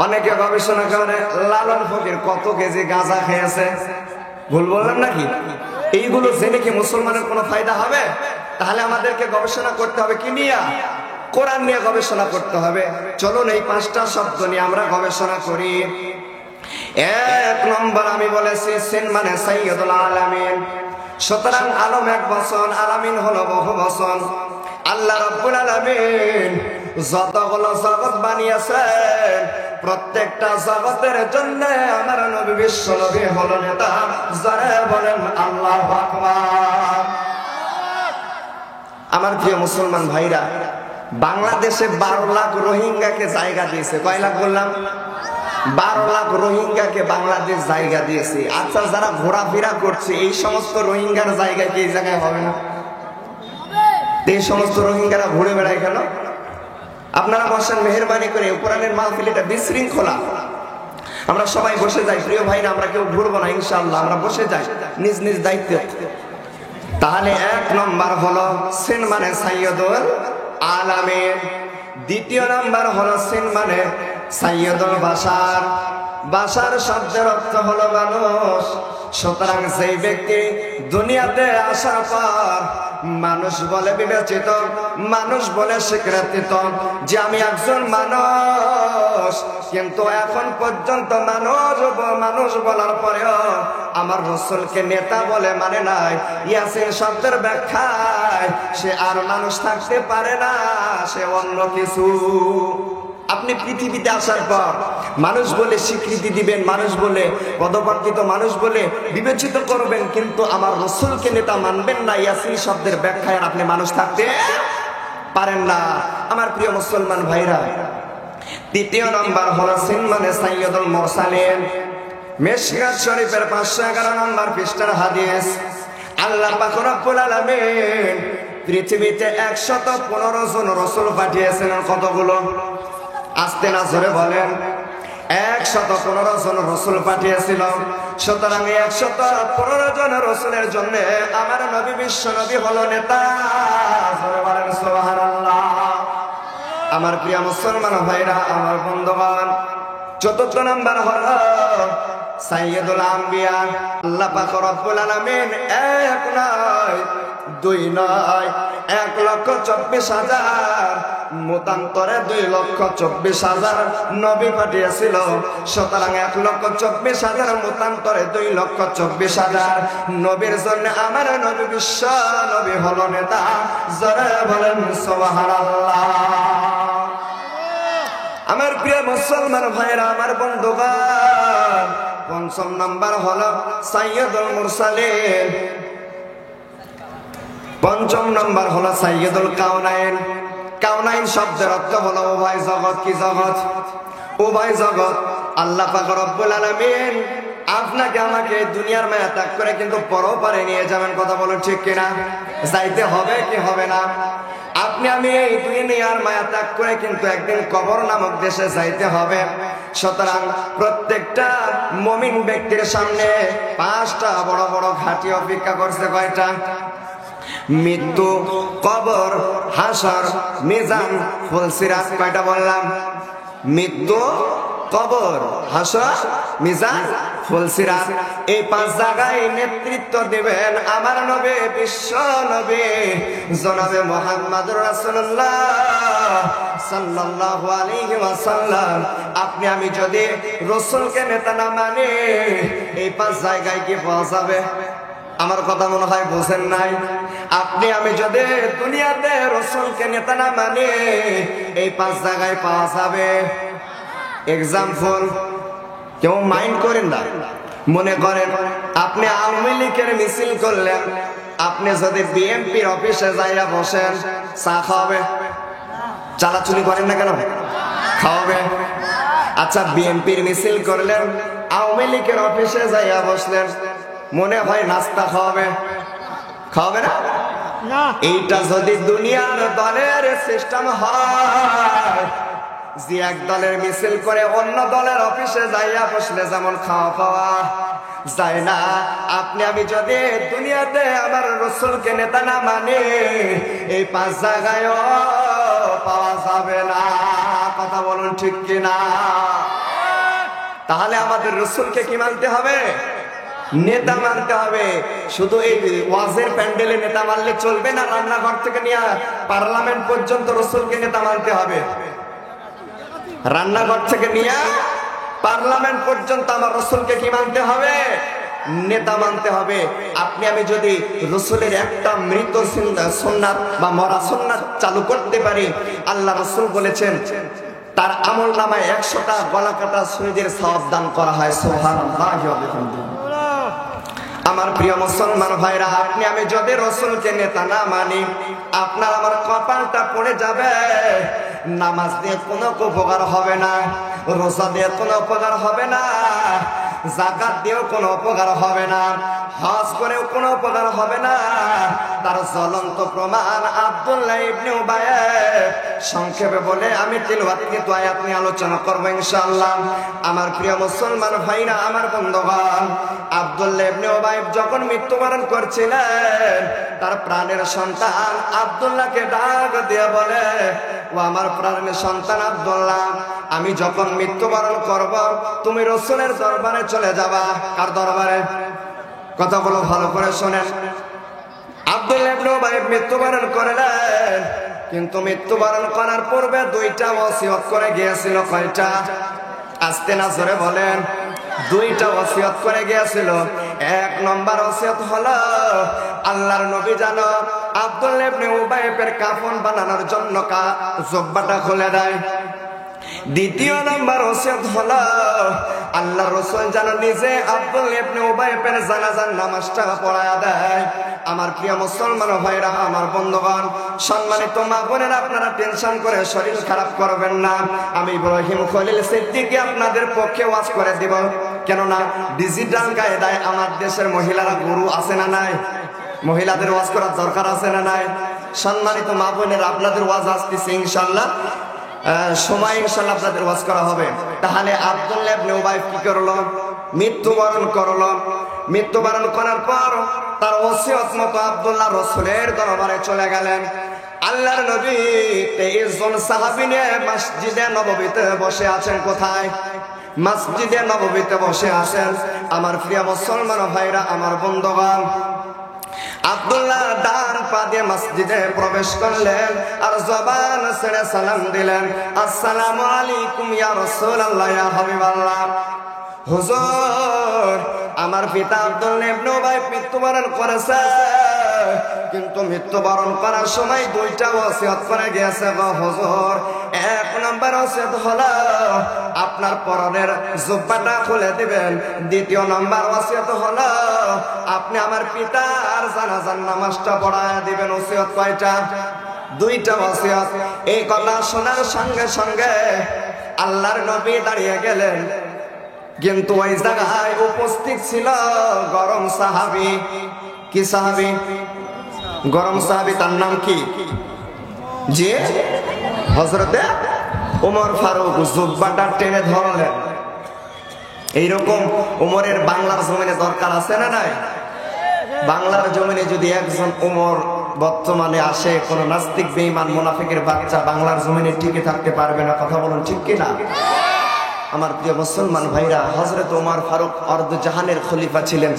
অনেকে গবেষণা করে লালন ফকির কত কেজি গাঁজা খেয়েছে। ভুল বললাম নাকি? এইগুলো জেনে কি মুসলমানের কোনো ফায়দা হবে? তাহলে আমাদেরকে গবেষণা করতে হবে কি নিয়ে? কোরআন নিয়ে গবেষণা করতে হবে। চলুন এই 5টা শব্দ নিয়ে আমরা গবেষণা করি। 1 নম্বর আমি বলেছি সিন মানে সাইয়্যিদুল আলামিন। সুতরাং আলম এক বচন, আলামিন হলো বহু বচন। আল্লাহ রাব্বুল আলামিন যতগুলো জগৎ বানিয়েছেন, প্রত্যেকটা জগতের জন্য আমার নবী বিশ্ব নবী হলো নেতা। যারা বলেন আল্লাহু আকবার। আমার প্রিয় মুসলমান ভাইরা, বাংলাদেশে 12 লাখ রোহিঙ্গাকে জায়গা দিয়েছে। কয় লাখ বললাম? 12 লাখ রোহিঙ্গাকে বাংলাদেশ জায়গা দিয়েছে। আচ্ছা, যারা ঘোরাফেরা করছে এই সমস্ত রোহিঙ্গার জায়গা কি এই জায়গায় হবে না? এই সমস্ত রোহিঙ্গারা ঘুরে বেড়ায় কেন? আপনারা বসেন মেহেরবানি করে, কোরআনের মাহফিল এটা বিশৃঙ্খলা। আমরা সবাই বসে যাই প্রিয় ভাইরা, আমরা কেউ ঘুরবো না ইনশাআল্লাহ, আমরা বসে যাই নিজ নিজ দায়িত্বে। তাহলে 1 নম্বর হলো সিন মানে সাইয়্যিদুল আলামিন, দ্বিতীয় নম্বর হলো সিন মানে সাইয়্যিদুল বাশার। বাশার শব্দের অর্থ হলো মানুষ। সুতরাং সেই ব্যক্তি দুনিয়াতে আসার পর মানুষ বলে বিবেচিত, মানুষ বলে স্বীকৃত যে আমি একজন মানুষ, কিন্তু এখন পর্যন্ত মানুষ বলার পরেও আমার রাসূলকে নেতা বলে মানে নাই। ইয়াসিন শব্দের ব্যাখ্যায় সে আর মানুষ থাকতে পারে না, সে অন্য কিছু। আপনি পৃথিবীতে আসার পর মানুষ বলে স্বীকৃতি দিবেন, মানুষ বলে পদপার্থিত, মানুষ বলে বিবেচিত করবেন, কিন্তু আমার রাসূলকে নেতা মানবেন না। ইয়াসিন শব্দের ব্যাখ্যায় আপনি মানুষ থাকতে পারেন না। আমার প্রিয় মুসলমান ভাইরা, তৃতীয় নম্বর হলো সিন মানে সাইয়্যিদুল মুরসালিন। মিশকাত শরীফের 511 নম্বর পৃষ্ঠার হাদিস, আল্লাহ পাক রব্বুল আলামিন পৃথিবীতে 115 জন রাসূল পাঠিয়েছেন। কতগুলো? আস্তে না জোরে বলেন। 115 জন রাসূল পাঠিয়েছিল। সুতরাং 115 জন রাসূলের জন্য আমার নবী বিশ্ব নবী হলো নেতা। জোরে বলেন সুবহানাল্লাহ। আমার প্রিয় মুসলমান ভাইরা, আমার বন্ধুগণ, চতুর্থ নাম্বার হলো সাইয়্যিদুল আম্বিয়া। আল্লাহ পাক রব্বুল আলামিন 1 নয় 2 নয় 1,24,000 মতান্তরে 2,24,000 নবী পাঠিয়েছিল। সুতরাং 1,24,000 মতান্তরে 2,24,000 নবীর জন্য আমার নবী বিশ্ব নবী হলো নেতা। জোরে বলেন সুবহানাল্লাহ। আমার প্রিয় মুসলমান ভাইরা, আমার বন্ধুগণ, পঞ্চম নাম্বার হলো সাইয়্যিদুল মুরসালিন। পঞ্চম নাম্বার হলো সাইয়্যিদুল কাউনাইন। কাউনাইন শব্দের অর্থ হলো উভয় জগৎ। কি জগৎ? উভয় জগৎ। আল্লাহ পাক রব্বুল আলামিন আপনাকে আমাকে দুনিয়ার মায়া ত্যাগ করে কিন্তু পরপারে নিয়ে যাবেন। কথা বলুন ঠিক কিনা? যাইতে হবে কি হবে না? আপনি আমি এই দুনিয়ার মায়া ত্যাগ করে কিন্তু একদিন কবর নামক দেশে যাইতে হবে। সুতরাং প্রত্যেকটা মুমিন ব্যক্তির সামনে 5টা বড় বড় ঘাটি অপেক্ষা করছে। কয়টা? মৃত্যু, কবর, হাসর, মিজান, ফুলসিরাত। কয়টা বললাম? মৃত্যু, কবর, হাসর, মিজান, ফুলসিরাত। এই 5 জায়গায় নেতৃত্ব দিবেন আমার নবী বিশ্ব নবী জনাবে মুহাম্মদুর রাসূলুল্লাহ সাল্লাল্লাহু আলাইহি ওয়াসাল্লাম। আপনি আমি যদি রাসূলকে নেতা না মানি, এই 5 জায়গায় কি পাওয়া যাবে? আমার কথা মনে হয় বুঝেন নাই। আপনি আমি যদি দুনিয়াতে রাসূলকে নেতা না মানি, এই 5 জায়গায় পাওয়া যাবে। এক্সাম্পল, কেউ মাইন্ড করেন না। মনে করেন আপনি আওয়ামী লীগের মিছিল করলেন, আপনি যদি বিএনপির অফিসে যাইয়া বসেন, চা খাওয়াবে? চালাচুলি করেন না কেন? খাওয়াবে। আচ্ছা, বিএনপির মিছিল করলেন, আওয়ামী লীগের অফিসে যাইয়া বসলেন, মনে হয় নাস্তা খাওয়াবে? খাওয়াবে না? এইটা যদি দুনিয়ার দলের সিস্টেম হয়, যে এক দলের মিছিল করে অন্য দলের অফিসে যাইয়া বসলে যেমন খাওয়া পাওয়া যায় না, আপনি আমি যদি দুনিয়াতে আমার রাসূলকে নেতা না মানি, এই 5 জায়গায় পাওয়া যাবে না। কথা বলুন ঠিক কিনা? তাহলে আমাদের রাসূলকে কি মানতে হবে? নেতা মানতে হবে। শুধু এই ওয়াজের প্যান্ডেলে নেতা মানলে চলবে না, রান্নাঘর থেকে নিয়ে পার্লামেন্ট পর্যন্ত রাসূলকে নেতা মানতে হবে। রান্নাঘর থেকে নিয়ে পার্লামেন্ট পর্যন্ত আমার রাসূলকে কি মানতে হবে? নেতা মানতে হবে। আপনি আমি যদি রাসূলের একটা মৃত সুন্নাত বা মরা সুন্নাত চালু করতে পারি, আল্লাহ রাসূল বলেছেন তার আমল নামায় 100টা গলা কাটা শহীদের সওয়াব দান করা হয়। সুবহানাল্লাহি ওয়া বিহামদিহি। আমার প্রিয় মুসলমান ভাইরা, আপনি আমি যদি রাসূলকে নেতা না মানি, আপনার আমার কপালটা পড়ে যাবে। নামাজ দিয়ে কোনো উপকার হবে না, রোজা দিয়ে কোনো উপকার হবে না, যাকাত দিয়েও কোনো উপকার হবে না, হজ করেও কোনো উপকার হবে না। তার জ্বলন্ত প্রমাণ আব্দুল্লাহ ইবনে উবাই। সংক্ষেপে বলে আমি তিলাওয়াতকে তো আয়াত নিয়ে আলোচনা করব ইনশাআল্লাহ। আমার প্রিয় মুসলমান ভাইরা, আমার বন্ধুগণ, আব্দুল্লাহ ইবনে উবাই যখন মৃত্যুবরণ করছিলেন, তার প্রাণের সন্তান আব্দুল্লাহকে ডাক দিয়ে বলে, ও আমার প্রাণের সন্তান আব্দুল্লাহ, আমি যখন মৃত্যুবরণ করব তুমি রাসূলের দরবারে চলে যাবা। কার দরবারে? কথাগুলো ভালো করে শোনেন। আব্দুল্লাহ ইবনে উবাই মৃত্যুবরণ করলেন, কিন্তু মৃত্যুবরণ করার পূর্বে দুইটা ওসিয়ত করে গিয়েছিল। কয়টা? আস্তে না জোরে বলেন। দুইটা ওসিয়ত করে গিয়েছিল। এক নম্বর ওসিয়ত হলো, আল্লাহর নবী জানো আব্দুল্লাহ ইবনে উবাইয়ের কাফন বানানোর জন্য জুব্বাটা খুলে দেয়। দ্বিতীয় নম্বর ওসিয়ত হলো, আল্লাহর রাসূল যেন নিজে আব্দুল্লাহ ইবনে উবাইয়ের জানাজার নামাজটা পড়ায়া দেয়। আমার প্রিয় মুসলমান ভাইরা, আমার বন্ধুগণ, সম্মানিত মা বোনেরা, আপনারা টেনশন করে শরীর খারাপ করবেন না। আমি ইব্রাহিম খলিল সিদ্দিকী আপনাদের পক্ষে ওয়াজ করে দিব। কেননা ডিজিটাল কায়দায় আমার দেশের মহিলারা গুরু আছে না নাই? মহিলাদের ওয়াজ করার দরকার আছে না নাই? সম্মানিত মা বোনেরা, আপনাদের ওয়াজ আসতেছে ইনশাআল্লাহ, সময় ইনশাআল্লাহ আপনাদের ওয়াজ করা হবে। তাহলে আব্দুল্লাহ ইবনে উবাই কি করলো? মৃত্যুবরণ করলো। মৃত্যুবরণ করার পর তার ওসিয়ত মতো আব্দুল্লাহ রাসূলের দরবারে চলে গেলেন। আল্লাহর নবী 23 জন সাহাবী নিয়ে মসজিদে নববীতে বসে আছেন। কোথায়? মসজিদে নববীতে বসে আছেন। আমার প্রিয় মুসলমান ভাইরা, আমার বন্ধুগণ, আব্দুল্লাহ ডান পা দিয়ে মসজিদে প্রবেশ করলেন আর জবান ছেড়ে সালাম দিলেন, আসসালামু আলাইকুম ইয়া রাসূলুল্লাহ, ইয়া হাবিবাল্লাহ। হুজুর, আমার পিতা আব্দুল্লাহ ইবনে উবাই মৃত্যুবরণ করেছে, কিন্তু মৃত্যুবরণ করার সময় দুইটা ওসিয়ত করে গিয়েছে গো হুজুর। এক নম্বর ওসিয়ত হলো আপনার পরনের জুব্বাটা খুলে দিবেন। দ্বিতীয় নম্বর ওসিয়ত হলো আপনি আমার পিতার জানাজার নামাজটা পড়ায় দিবেন। ওসিয়ত কয়টা? দুইটা ওসিয়ত। এই কথা শোনার সঙ্গে সঙ্গে আল্লাহর নবী দাঁড়িয়ে গেলেন, কিন্তু ওই জায়গায় উপস্থিত ছিল গরম সাহাবী। কি সাহাবী? গরম সাহাবী। তার নাম কি? জি, হযরতে ওমর ফারুক। জুব্বাটা টেনে ধরলেন। এইরকম ওমরের বাংলার জমিনে দরকার আছে না নাই? বাংলার জমিনে যদি একজন ওমর বর্তমানে আসে, কোন নাস্তিক বেঈমান মুনাফিকের বাচ্চা বাংলার জমিনে টিকে থাকতে পারবে না। কথা বলুন ঠিক কিনা? আমার প্রিয় মুসলমান ভাইরা, হযরত ওমর ফারুক অর্ধজাহানের খলিফা ছিলেন।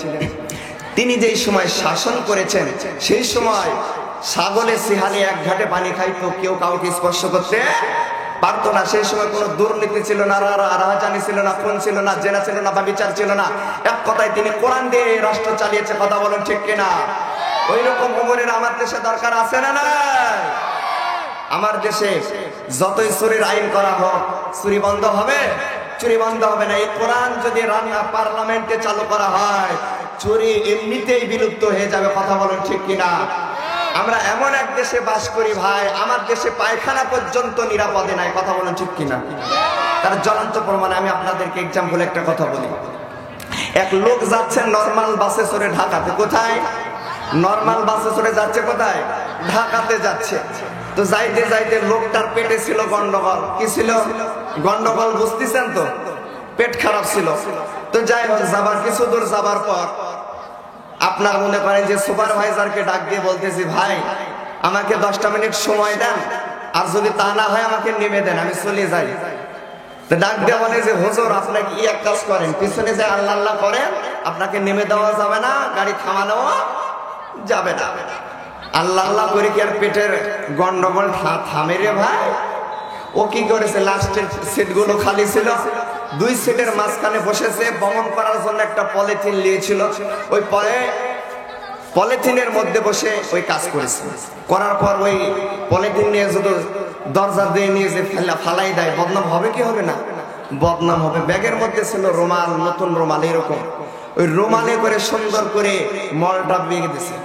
তিনি যেই সময় শাসন করেছেন, সেই সময় ছাগলে সিহালে এক ঘাটে পানি খাইতো, কেউ কাউকে স্পর্শ করতে পারতো না। সেই সময় কোনো দুর্নীতি ছিল না, রাহাজানি ছিল না, খুন ছিল না, জেনা ছিল না, ব্যভিচার ছিল না। এক কথায় তিনি কোরআন দিয়ে রাষ্ট্র চালিয়েছে। কথা বলেন ঠিক কিনা? ওই রকম ওমরের আমার দেশে দরকার আছে না নাই? আমার দেশে যতই চুরির আইন করা হোক, চুরি বন্ধ হবে? চুরি বন্ধ হবে না। এই কোরআন যদি পার্লামেন্টে চালু করা হয়, চুরি এমনিতেই বিলুপ্ত হয়ে যাবে। কথা বলেন ঠিক কিনা? আমরা এমন এক দেশে বাস করি ভাই, আমার দেশে পায়খানা পর্যন্ত নিরাপদে নাই। কথা বলেন ঠিক কিনা? তার জ্বলন্ত প্রমাণ আমি আপনাদেরকে এক্সাম্পল একটা কথা বলি। এক লোক যাচ্ছে নরমাল বাসে চড়ে ঢাকাতে। কোথায়? নরমাল বাসে চড়ে যাচ্ছে কোথায়? ঢাকাতে যাচ্ছে। তো যাইতে যাইতে লোকটার পেটে ছিল গন্ডগোল। কি ছিল? গন্ডগোল। বুঝতেছেন তো? পেট খারাপ ছিল। তো যাই হোক, যাবার কিছু দূর যাবার পর আপনার মনে করেন যে সুপারভাইজারকে ডাক দিয়ে বলতেছি, ভাই আমাকে 10টা মিনিট সময় দেন, আর যদি তা না হয় আমাকে নেমে দেন, আমি চলে যাই। তো ডাক দিয়ে বলে যে হুজুর, আপনাকে এক কাজ করেন, পিছনে যে আল্লাহ আল্লাহ করেন, আপনাকে নেমে দেওয়া যাবে না, গাড়ি থামানো যাবে না। আল্লাহ আল্লাহ করে কি আর পেটের গন্ডগোল থামে রে ভাই? ও কি করেছে, লাস্টের সিটগুলো খালি ছিল, 2 সিটের মাঝখানে বসেছে। ভ্রমণ করার জন্য একটা পলিথিন নিয়েছিল, ওই পলিথিনের মধ্যে বসে ওই কাজ করেছে। করার পর ওই পলিথিন নিয়ে যদি দরজা দিয়ে নিয়ে যে ফালাই দেয়, বদনাম হবে কি হবে না? বদনাম হবে। ব্যাগের মধ্যে ছিল রুমাল, নতুন রুমাল, এরকম ওই রুমালে করে সুন্দর করে মলটা বেঁধে দিয়েছে।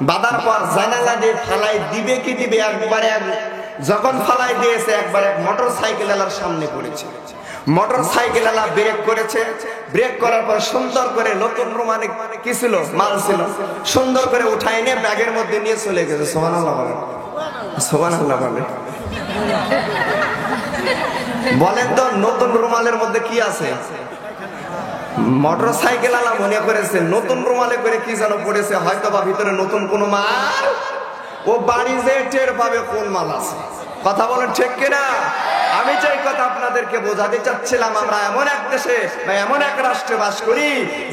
বাঁধার পর জানালা দিয়ে ফালাই দিবে কি দিবে, একবারে যখন ফালাই দিয়েছে একবার এক মোটর সাইকেল এলার সামনে পড়েছে। মোটর সাইকেল আলা ব্রেক করেছে, ব্রেক করার পর সুন্দর করে নতুন রোমানে কি ছিল, মাল ছিল, সুন্দর করে উঠাই নিয়ে ব্যাগের মধ্যে নিয়ে চলে গেছে। সুবহানাল্লাহ বলে, সুবহানাল্লাহ বলে। বলেন তো নতুন রুমালের মধ্যে কি আছে? মোটর সাইকেল আলা মনে করেছে নতুন রুমালে করে কি যেন পড়েছে, হয়তো বা ভিতরে নতুন কোন মাল, ও বাড়ি যে টের পাবে কোন মাল আছে। কথা বলেন ঠিক কিনা? আমি যে কথা আপনাদেরকে বোঝাতে চাচ্ছিলাম, আমরা এমন এক দেশে বা এমন এক রাষ্ট্রে বাস করি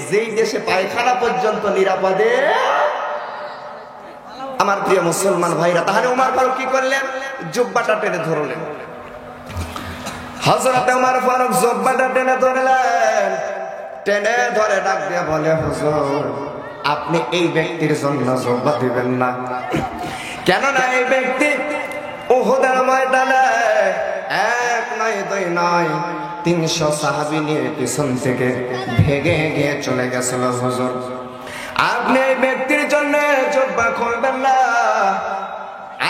যেই দেশে পায়খানা পর্যন্ত নিরাপদে। আমার প্রিয় মুসলমান ভাইরা, তাহলে ওমর ফারুক কি করলেন? জুব্বাটা টেনে ধরলেন। হযরত ওমর ফারুক জুব্বাটা টেনে ধরলেন, টেনে ধরে ডাক দিয়ে বলে, হুজুর আপনি এই ব্যক্তির জন্য জুব্বা দিবেন না, কেননা এই ব্যক্তি উহুদের ময়দানে এক নয় দুই নয় 300 সাহাবী নিয়ে পিছন থেকে ভেগে গিয়ে চলে গেছিল। হুজুর আপনি এই ব্যক্তির জন্য জুব্বা খুলবেন না।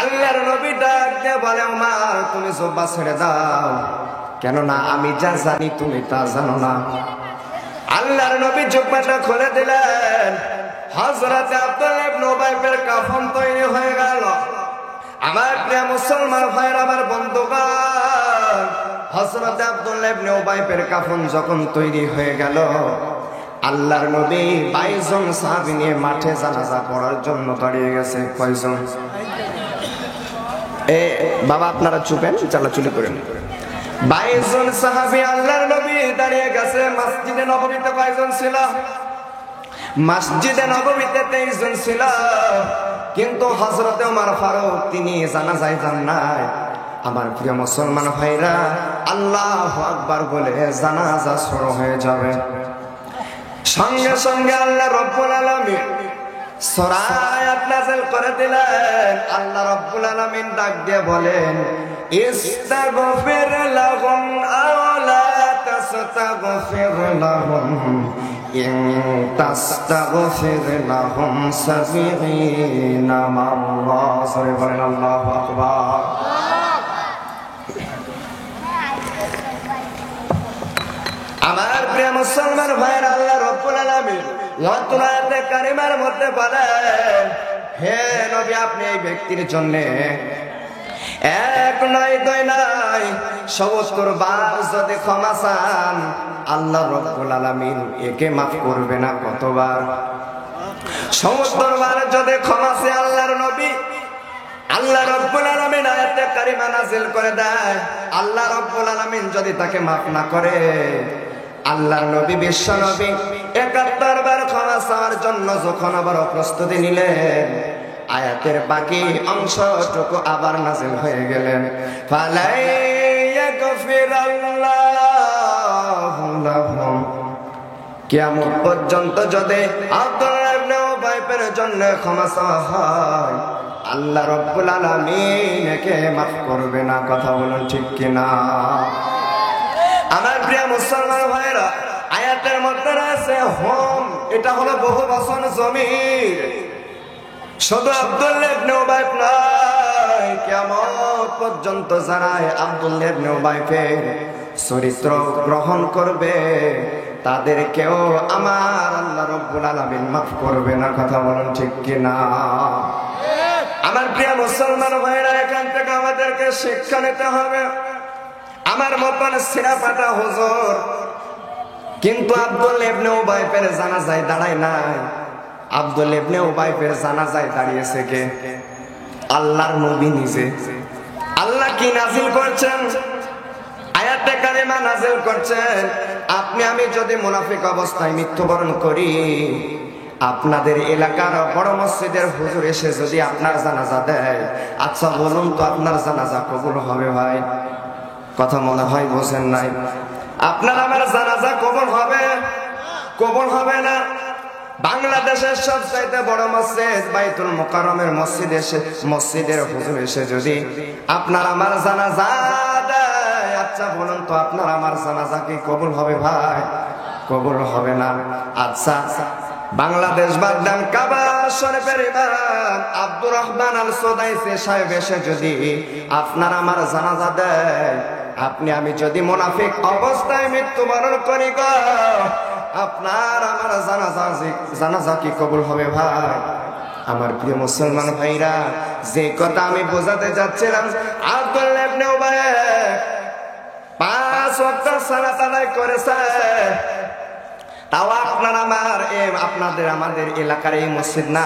আল্লাহর নবী ডাক দিয়ে বলে, ওমর তুমি জুব্বা ছেড়ে দাও, কেননা আমি যা জানি তুমি তা জানো না। আল্লাহর নবী জুব্বাটা খুলে দিলেন। হযরত আব্দুল্লাহ ইবনে উবাইয়ের কাফন তৈরি হয়ে গেল। আমার প্রিয় মুসলমান ভাইরা, আমার বন্ধুগণ, হযরত আব্দুল্লাহ ইবনে উবাইয়ের কাফন যখন তৈরি হয়ে গেল, আল্লাহর নবী 22 জন সাহাবী নিয়ে মাঠে জানাজা পড়ার জন্য দাঁড়িয়ে গেছে। কয়জন? এ বাবা আপনারা চুপেন, চালাচুলি করেন। 22 জন সাহাবী আল্লাহর নবী দাঁড়িয়ে গেছে। মসজিদে নববীতে কয়জন ছিল? মসজিদে নববীতে 23 জন ছিল। কিন্তু হযরত ওমর ফারুক তিনি জানাজায় যান নাই। আমার প্রিয় মুসলমান ভাইরা, আল্লাহু আকবার বলে জানাজা শুরু হয়ে যাবে। সঙ্গে সঙ্গে আল্লাহ রাব্বুল আলামিন সূরা আয়াত নাযিল করে দিলেন। আল্লাহ রাব্বুল আলামিন ডাক দিয়ে বলেন, ইস্তাগফির লাহুম আও লা তাস্তাগফির লাহুম ইন তাস্তাগফির লাহুম 70 মাররা। সরে বলেন আল্লাহু আকবার। আমার প্রিয় মুসলমান ভাইরা, আল্লাহ রাব্বুল আলামিন নতুন আয়াতে কারিমার মধ্যে বলেন, হে নবী আপনি এই ব্যক্তির জন্য এক নয় দুই নয় 70 বার যদি ক্ষমা চান, আল্লাহ রাব্বুল আলামিন একে মাফ করবে না। কতবার? 70 বার যদি ক্ষমা চায় আল্লাহর নবী, আল্লাহ রাব্বুল আলামিন আয়াতে কারিমা নাযিল করে দেয়। আল্লাহ রাব্বুল আলামিন যদি তাকে মাফ না করে, আল্লাহর নবী বিশ্ব নবী 71 বার ক্ষমা চাওয়ার জন্য যখন আবার প্রস্তুতি নিলেন, আয়াতের বাকি অংশটুকু আবার নাযিল হয়ে গেলেন। ফালাই ইয়াগফিরাল্লাহু লাহুম, কিয়ামত পর্যন্ত যদি আব্দুল্লাহ ইবনে উবাইয়ের জন্য ক্ষমা চাওয়া হয়, আল্লাহ রাব্বুল আলামিন একে মাফ করবে না। কথা বলুন ঠিক কিনা? আমার প্রিয় মুসলমান ভাইরা, আয়াতের মধ্যে রয়েছে হোম, এটা হলো বহুবচন জমির। শুধু আব্দুল্লাহ ইবনে উবাই নয়, কিয়ামত পর্যন্ত যারাই আব্দুল্লাহ ইবনে উবাইয়ের চরিত্র গ্রহণ করবে, তাদেরকেও আমার আল্লাহ রাব্বুল আলামিন মাফ করবে না। কথা বলুন ঠিক কিনা? আমার প্রিয় মুসলমান ভাইরা, এখান থেকে আমাদেরকে শিক্ষা নিতে হবে। আমার মতন সিরা পাতা হুজুর কিন্তু আব্দুল্লাহ ইবনে উবাইয়ের জানাজায় দাঁড়ায় নাই। আব্দুল্লাহ ইবনে উবাইয়ের জানাজায় দাঁড়িয়েছে কে? আল্লাহর নবী নিজে। আল্লাহ কি নাযিল করছেন? আয়াতে কারিমা নাযিল করছেন, আপনি আমি যদি মুনাফিক অবস্থায় মৃত্যুবরণ করি, আপনাদের এলাকার বড় মসজিদের হুজুর এসে যদি আপনার জানাজা দেয়, আচ্ছা বলুন তো আপনার জানাজা কবুল হবে ভাই? কথা মনে হয় বোঝেন নাই। আপনার আমার জানাজা কবুল হবে? কবুল হবে না। বাংলাদেশের সবচাইতে বড় মসজিদ বাইতুল মুকাররমের মসজিদের হুজুর এসে যদি আপনার আমার জানাজা দেয়, আচ্ছা বলুন তো আপনার আমার জানাজা কি কবুল হবে ভাই? কবুল হবে না। আচ্ছা বাংলাদেশ বাগদান কাবা শরীফের ইমাম আব্দুর রহমান আল সুদাইসি সাহেব এসে যদি আপনার আমার জানাজা দেয়, আপনি আমি যদি মুনাফিক অবস্থায় মৃত্যুবরণ করি গো, আপনার আমার জানাজা কি কবুল হবে ভাই? আমার প্রিয় মুসলমান ভাইরা, যে কথা আমি বোঝাতে যাচ্ছিলাম, আব্দুল্লাহ ইবনে উবাই 5 ওয়াক্ত সালাত আদায় করেছে। তাও আপনাদের আমাদের এলাকার এই মসজিদ না,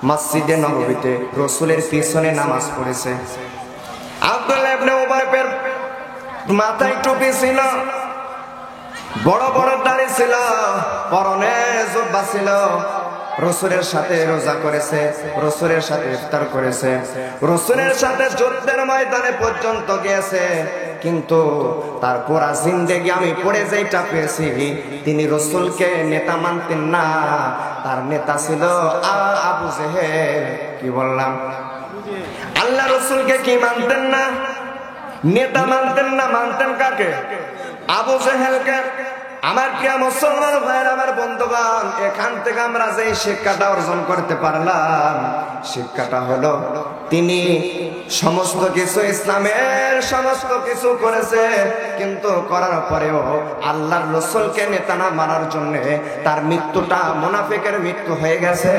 মসজিদে নববীতে রাসূলের পিছনে নামাজ পড়েছে। আব্দুল্লাহ ইবনে উবাইয়ের মাথায় টুপি ছিল, বড় বড় দাড়ি ছিল, পরনে জুব্বা ছিল। রাসূলের সাথে রোজা করেছে, রাসূলের সাথে ইফতার করেছে, রাসূলের সাথে যুদ্ধের ময়দানে পর্যন্ত গিয়েছে। কিন্তু তার পুরা জিন্দেগি আমি পড়ে যেটা পেয়েছি, তিনি রাসূলকে নেতা মানতেন না। তার নেতা ছিল আবু জেহেল। কি বললাম? আল্লাহ রাসূলকে কি মানতেন না? নেতা মানতেন না। মানতেন কাকে? আবু জেহেলকে। আমার প্রিয় মুসলমান ভাইরা, আমার বন্ধুগণ, এখান থেকে আমরা যে শিক্ষাটা অর্জন করতে পারলাম, শিক্ষাটা হলো তিনি সমস্ত কিছু ইসলামের সমস্ত কিছু করেছে, কিন্তু করার পরেও আল্লাহর রাসূলকে নেতা না মানার জন্য তার মৃত্যুটা মুনাফিকের মৃত্যু হয়ে গেছে।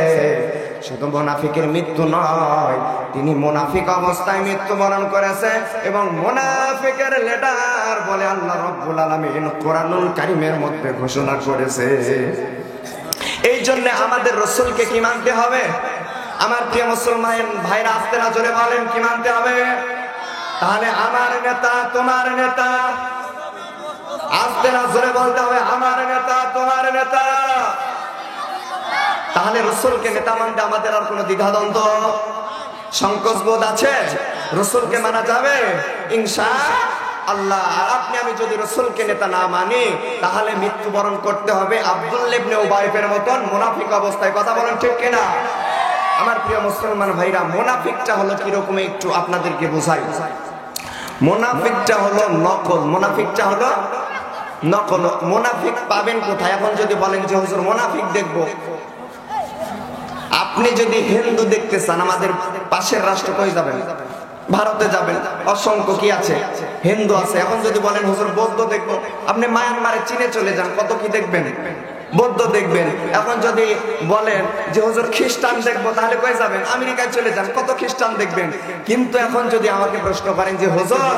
শুধু মুনাফিকের মৃত্যু নয়, তিনি মুনাফিক অবস্থায় মৃত্যুবরণ করেছে। এবং মুনাফিকের লিডার বলে আল্লাহ রাব্বুল আলামিন কোরআনুল কারীমের মধ্যে ঘোষণা করেছে। এই জন্য আমাদের রাসূলকে কি মানতে হবে? আমার প্রিয় মুসলমান ভাইরা, আস্তে না জোরে বলেন, কি মানতে হবে? তাহলে আমার নেতা তোমার নেতা, আস্তে না জোরে বলতে হবে, আমার নেতা তোমার নেতা। তাহলে রাসূলকে নেতা মানতে আমাদের আর কোনো দ্বিধাদ্বন্দ্ব, সংকোচ বোধ আছে? রাসূলকে মানা যাবে ইনশাআল্লাহ। আর আপনি আমি যদি রাসূলকে নেতা না মানি, তাহলে মৃত্যুবরণ করতে হবে আব্দুল্লাহ ইবনে উবাইয়ের মতন মুনাফিক অবস্থায়। কথা বলেন ঠিক কিনা? আমার প্রিয় মুসলমান ভাইরা, মুনাফিকটা হলো কিরকম একটু আপনাদেরকে বোঝাই। মুনাফিকটা হলো নকল। মুনাফিকটা হলো নকল। মুনাফিক পাবেন কোথায়? এখন যদি বলেন যে হুজুর মুনাফিক দেখবো, আপনি যদি হিন্দু দেখতে চান, আমাদের পাশের রাষ্ট্র কই যাবেন? ভারতে যাবেন, অসংখ্য কি আছে, হিন্দু আছে। এখন যদি বলেন হুজুর বৌদ্ধ দেখবো, আপনি মায়ানমারে চীনে চলে যান, কত কি দেখবেন? বৌদ্ধ দেখবেন। এখন যদি বলেন যে হুজুর খ্রিস্টান দেখবো, তাহলে কই যাবেন? আমেরিকায় চলে যান, কত খ্রিস্টান দেখবেন। কিন্তু এখন যদি আমাকে প্রশ্ন করেন যে হুজুর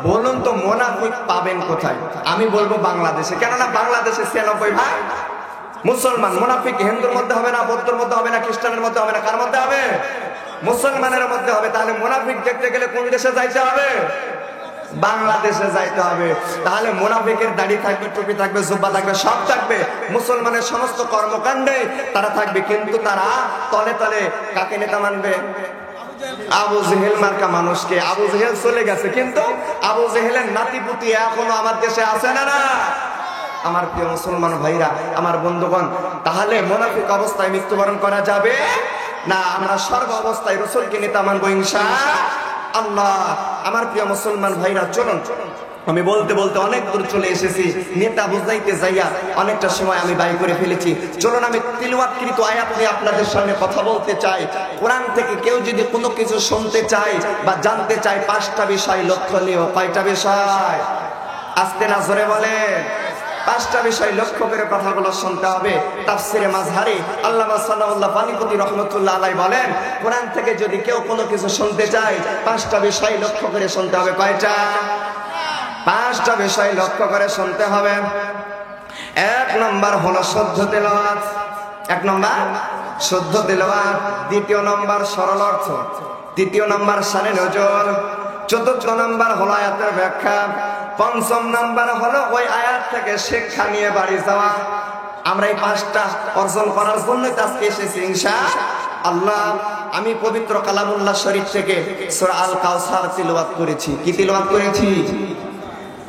বলুন তো মুনাফিক পাবেন কোথায়, আমি বলবো বাংলাদেশে। কেননা বাংলাদেশে 96% মুসলমান। মুনাফিক হিন্দুর মধ্যে হবে না, বৌদ্ধের মধ্যে হবে না, খ্রিস্টানের মধ্যে হবে না, কার মধ্যে হবে? মুসলমানের মধ্যে হবে। তাহলে মুনাফিক দেখতে গেলে কোন দেশে যাইতে হবে? বাংলাদেশে যাইতে হবে। তাহলে মুনাফিকের দাড়ি থাকবে, টুপি থাকবে, জুব্বা থাকবে, সব থাকবে। মুসলমানের সমস্ত কর্মকাণ্ডে তারা থাকবে, কিন্তু তারা তলে তলে কাকে নেতা মানবে? আবু জেহেল মার্কা মানুষকে। আবু জেহেল চলে গেছে, কিন্তু আবু জেহেলের নাতিপুতি এখনো আমার দেশে আছে না? না। আমার প্রিয় মুসলমান ভাইরা, আমার বন্ধুগণ, তাহলে মুনাফিক অবস্থায় মৃত্যুবরণ করা যাবে না। আমরা সর্ব অবস্থায় রাসূলকে নেতা মানবো ইনশাআল্লাহ। আমার প্রিয় মুসলমান ভাইরা, চলুন, আমি বলতে বলতে অনেক দূর চলে এসেছি। নেতা বুঝাইতে যাইয়া অনেকটা সময় আমি ব্যয় করে ফেলেছি। চলুন, আমি তিলাওয়াতকৃত আয়াত নিয়ে আপনাদের সামনে কথা বলতে চাই। কোরআন থেকে কেউ যদি কোনো কিছু শুনতে চায় বা জানতে চায়, 5টা বিষয় লক্ষণীয়। কয়টা বিষয়? আস্তে না জোরে বলেন। 5টা বিষয় লক্ষ্য করে কথাগুলো শুনতে হবে। তাফসিরে মাযহারি আল্লামা সানাউল্লাহ বানীপতি রাহমাতুল্লাহ আলাইহি বলেন, কোরআন থেকে যদি কেউ কোনো কিছু শুনতে চায়, 5টা বিষয় লক্ষ্য করে শুনতে হবে। কয়টা? 5টা বিষয় লক্ষ্য করে শুনতে হবে। 1 নম্বর হলো শুদ্ধ তেলাওয়াত। 1 নম্বর শুদ্ধ তেলাওয়াত। 2 নম্বর সরল অর্থ। 3 নম্বর শানে নজর। 4 নম্বর হলো আয়াতের ব্যাখ্যা। 5ম নাম্বার হলো ওই আয়াত থেকে শিক্ষা নিয়ে বাড়ি যাওয়া। আমরা এই 5টা অর্জন করার জন্য আজকে এসেছি ইনশাআল্লাহ। আমি পবিত্র কালামুল্লাহ শরীফ থেকে সূরা আল কাউসার তিলাওয়াত করেছি। কি তিলাওয়াত করেছি?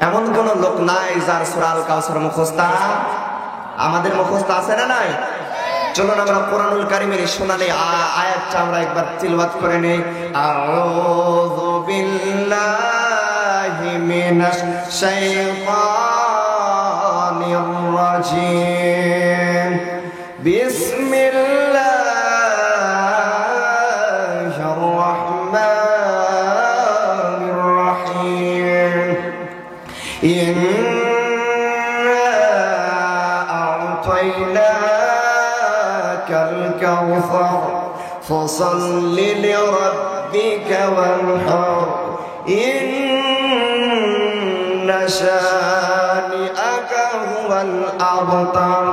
এমন কোন লোক নাই যার সূরা আল কাউসার মুখস্থ। আমাদের মুখস্থ আছে না নাই? চলুন আমরা কোরআনুল কারীমের সোনালী আয়াতটা আমরা একবার তিলাওয়াত করে নেই। আউযু বিল্লাহি মিনাশ শাইতানির রাজীম। বিসমিল্লাহির রাহমানির রাহিম। غفر فصل لربك وانحر إن شانئك هو الأبتر।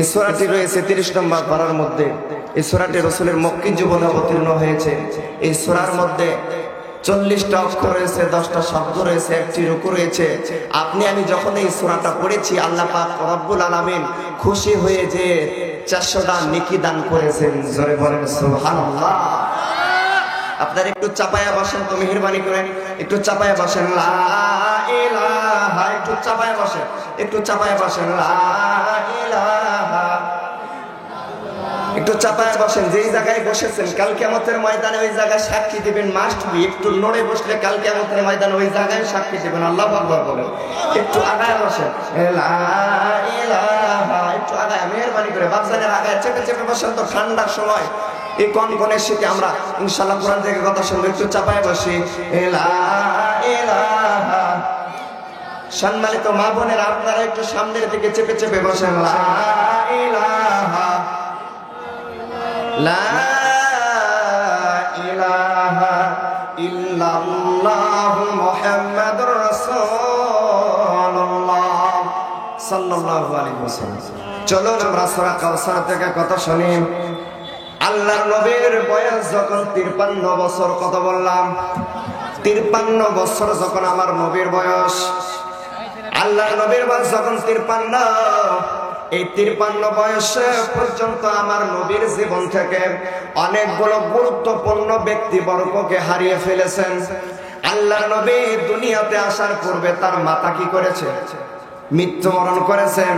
এই সূরাটি রয়েছে 30 নম্বর পারার মধ্যে। এই সূরাটি রাসূলের মক্কি জীবনে অবতীর্ণ হয়েছে। এই সূরার মধ্যে 40টা অক্ষর রয়েছে, 10টা শব্দ রয়েছে, একটি রুকু রয়েছে। আপনি আমি যখন এই সূরাটা পড়েছি, আল্লাহ পাক রব্বুল আলামিন খুশি হয়ে যে 400টা নেকি দান করেছেন। জোরে বলেন সুবহানাল্লাহ। আপনারা একটু চাপায়া বসেন তো, মেহেরবানি করে একটু চাপায়া বসেন। লা ইলাহা, একটু চাপায়া বসেন, একটু চাপায়া বসেন। লা ইলাহা, একটু চাপায় বসেন। যেই জায়গায় বসেছেন কাল কিয়ামতের ময়দানে ওই জায়গায় সাক্ষী দিবেন। মাস্ট বি, একটু নড়ে বসলে কাল কিয়ামতের ময়দানে ওই জায়গায় সাক্ষী দিবেন। আল্লাহু আকবার বলেন। একটু আগায় বসেন। লা ইলাহা, একটু আগায়, মেহেরবানি করে বাপজানের আগায় চেপে চেপে বসেন তো। ঠান্ডার সময় এই কনকনের শীতে আমরা ইনশাআল্লাহ কোরআন থেকে কথা শুনবো। একটু চাপায় বসি। লা ইলাহা। সম্মানিত মা বোনেরা, আপনারা একটু সামনের দিকে চেপে চেপে বসেন। লা ইলাহা, লা ইলাহা ইল্লাল্লাহু মুহাম্মাদুর রাসূলুল্লাহ সাল্লাল্লাহু আলাইহি ওয়াসাল্লাম। চলুন আমরা সূরা কাউসার থেকে কথা শুনি। আল্লাহর নবীর বয়স যখন 53 বছর, কত বললাম? 53 বছর যখন আমার নবীর বয়স, আল্লাহর নবীর বয়স যখন 53, এই 53 বয়সে পর্যন্ত আমার নবীর জীবন থেকে অনেকগুলো গুরুত্বপূর্ণ ব্যক্তিবর্গকে হারিয়ে ফেলেছেন। আল্লাহর নবী দুনিয়াতে আসার পূর্বে তার মাতা কি করেছে? মৃত্যুবরণ করেছেন।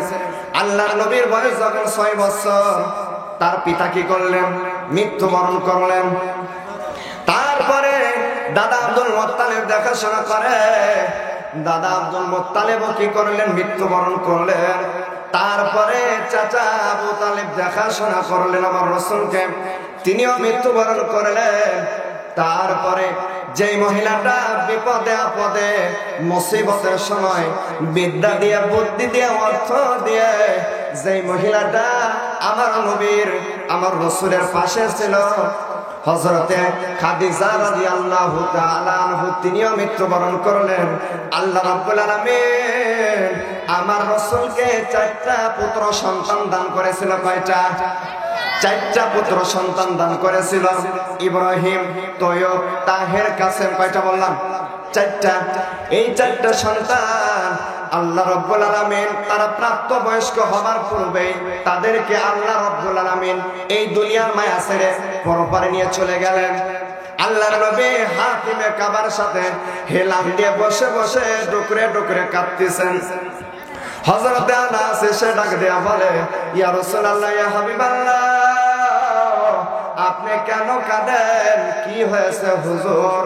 আল্লাহর নবীর বয়স যখন 6 বছর, তার পিতা কি করলেন? মৃত্যুবরণ করলেন। তারপরে দাদা আব্দুল মুত্তালিব দেখাশোনা করে। দাদা আব্দুল মুত্তালিব কি করলেন? মৃত্যুবরণ করলেন। তারপরে চাচা আবু তালিব দেখাশোনা করলেন আমার রাসূলকে, তিনিও মৃত্যুবরণ করলেন। তারপরে যে মহিলাটা বিপদে আপদে মুসিবতের সময় বিদ্যা দিয়ে, বুদ্ধি দিয়ে, অর্থ দিয়ে যে মহিলাটা আমার নবীর, আমার রাসূলের পাশে ছিল, হযরতে খাদিজা রাদিয়াল্লাহু তাআলা আনহা, তিনিও মৃত্যুবরণ করলেন। আল্লাহ রাব্বুল আলামিন আমার রাসূলকে 4টা পুত্র সন্তান দান করেছিল। কয়টা? 4টা পুত্র সন্তান দান করেছিল। ইব্রাহিম, তয়্যব, তাহের, কাসেম। কয়টা বললাম? 4টা। এই 4টা সন্তান আল্লাহ রাব্বুল আলামিন তারা প্রাপ্ত বয়স্ক হবার পূর্বে তাদেরকে আল্লাহ রাব্বুল আলামিন এই দুনিয়ার মায়া ছেড়ে পরপারে নিয়ে চলে গেলেন। আল্লাহর নবী হাতিমে কাবার সাথে হেলান দিয়ে বসে বসে ডুকরে ডুকরে কাঁদতেছেন। হযরত আনাস এসে ডাক দেয়া বলে, ইয়া রাসূলুল্লাহ, ইয়া হাবিবাল্লাহ, আপনি কেন কাঁদেন? কি হয়েছে হুজুর?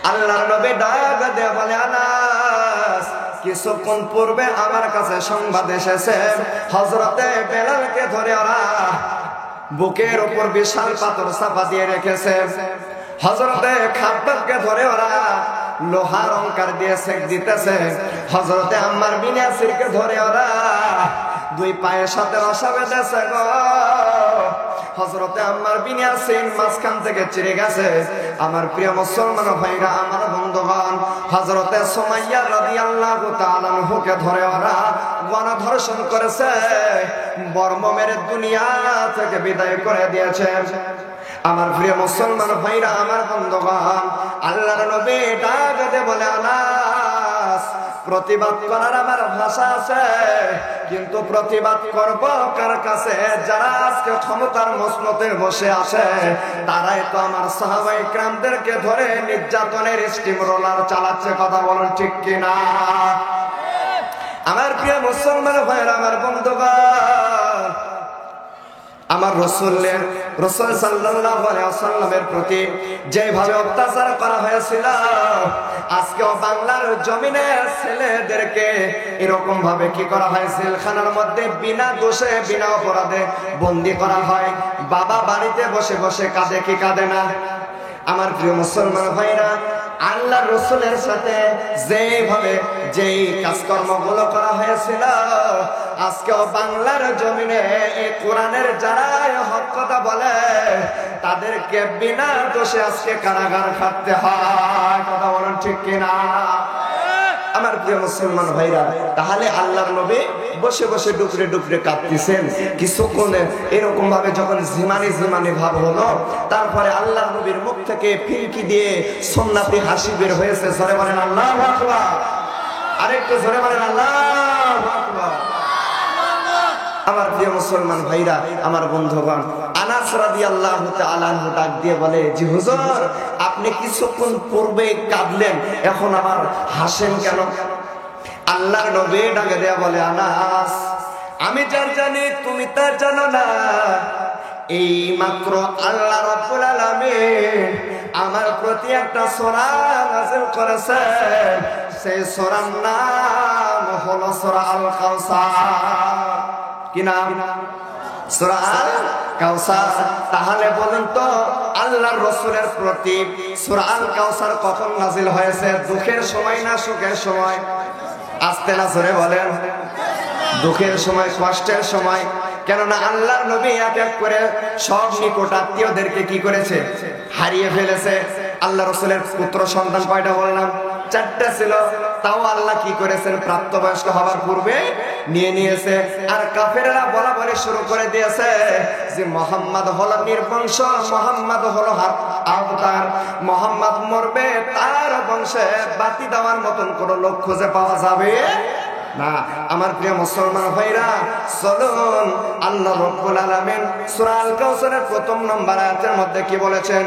আল্লাহর নবী ডাক দেয়া বলে, আনাস, কিছুক্ষণ পূর্বে আমার কাছে সংবাদ এসেছে, হযরতে বেলালকে ধরে ওরা বুকের উপর বিশাল পাথর চাপা দিয়ে রেখেছে। হযরতে খাব্বাবকে ধরে ওরা লোহার অঙ্কার দিয়ে সেক দিতেছে। হযরতে আম্মার বিন ইয়াসিরকে ধরে ওরা 2 পায়ের সাথে রশা বেঁধেছে গো। হযরতে আম্মার বিন ইয়াসির মাঝখান থেকে চিরে গেছে। আমার প্রিয় মুসলমান ভাইরা, আমার বন্ধুগণ, হযরতে সুমাইয়া রাদিয়াল্লাহু তাআলা আনহুকে ধরে ওরা গণধর্ষণ করেছে, বর্ম মেরে দুনিয়া থেকে বিদায় করে দিয়েছে। আমার প্রিয় মুসলমান ভাইরা, আমার বন্ধুগণ, আল্লাহর নবী ডাক দিয়ে বলে, আনাস, প্রতিবাদ করার আমার ভাষা আছে, কিন্তু প্রতিবাদ করব কার কাছে? যারা আজকে ক্ষমতার মসনদে বসে আছে, তারাই তো আমার সাহাবায়ে কিরামদেরকে ধরে নির্যাতনের স্টিম রোলার চালাচ্ছে। কথা বলুন ঠিক কিনা? আমার প্রিয় মুসলমান ভাইরা, আমার বন্ধুগণ, আমার রাসূল সাল্লাল্লাহু আলাইহি ওয়াসাল্লামের প্রতি যেভাবে অত্যাচার করা হয়েছিল, আজকেও বাংলার জমিনে ছেলেদেরকে এরকম ভাবে কি করা হয়? জেলখানার মধ্যে বিনা দোষে, বিনা অপরাধে বন্দী করা হয়। বাবা বাড়িতে বসে বসে কাঁদে কি কাঁদে না? আমার প্রিয় মুসলমান ভাইরা, আল্লাহ রসুলের সাথে যেভাবে যেই কাজকর্মগুলো করা হয়েছিল, আজকেও বাংলার জমিনে এই কোরআনের যারা হক কথা বলে তাদেরকে বিনা দোষে আজকে কারাগার খাটতে হয়। কথা বলেন ঠিক কিনা? আমার প্রিয় মুসলমান ভাইরা, তাহলে আল্লাহর নবী বসে বসে ডুকরে ডুকরে কাঁদতেছেন। কিছুক্ষণ এরকম ভাবে যখন ঝিমানি ঝিমানি ভাব হলো, তারপরে আল্লাহর নবীর মুখ থেকে ফিরকি দিয়ে সুন্নাতি হাসি বের হয়েছে। জোরে বলেন আল্লাহু আকবার। আরেকটু জোরে বলেন আল্লাহু আকবার। আমার প্রিয় মুসলমান ভাইরা, আমার বন্ধুগণ, আনাস রাদিয়াল্লাহু তাআলা আনহু ডাক দিয়ে বলে, জি হুজুর, আপনি কিছুক্ষণ পূর্বে কাঁদলেন, এখন আবার হাসেন কেন? আল্লাহর নবী ডাকে দেয়া বলে, আনাস, আমি যার জানি তুমি তার জানো না। এই মাত্র আল্লাহ রাব্বুল আলামিন আমার প্রতি একটা সূরা নাযিল করেছেন। সেই সূরার নাম হলো সূরা আল কাউসার। কি নাম? সূরা আল কাউসার। তাহলে বলেন তো, আল্লাহর রাসূলের প্রতি সূরা আল কাউসার কখন নাযিল হয়েছে? দুঃখের সময় না সুখের সময়? আস্তে না জোরে বলেন। দুঃখের সময়, কষ্টের সময়। কেননা আল্লাহর নবী এক এক করে সব নিকট আত্মীয়দেরকে কি করেছে? হারিয়ে ফেলেছে। আল্লাহ রাসূলের পুত্র সন্তান কয়টা বললাম? 4টা ছিল। তাও আল্লাহ কি করেছেন? প্রাপ্তবয়স্ক হওয়ার পূর্বে নিয়ে নিয়েছে। আর কাফেররা বলা বলে শুরু করে দিয়েছে যে মুহাম্মদ হলো নির্বংশ, মুহাম্মদ হলো আবতার, মুহাম্মদ মরবে, তার বংশে বাতি দেওয়ার মতন কোন লোক খুঁজে পাওয়া যাবে না। আমার প্রিয় মুসলমান ভাইরা, চলুন আল্লাহ রাব্বুল আলামিন সূরা আল কাউসারের প্রথম নম্বর আয়াতের মধ্যে কি বলেছেন?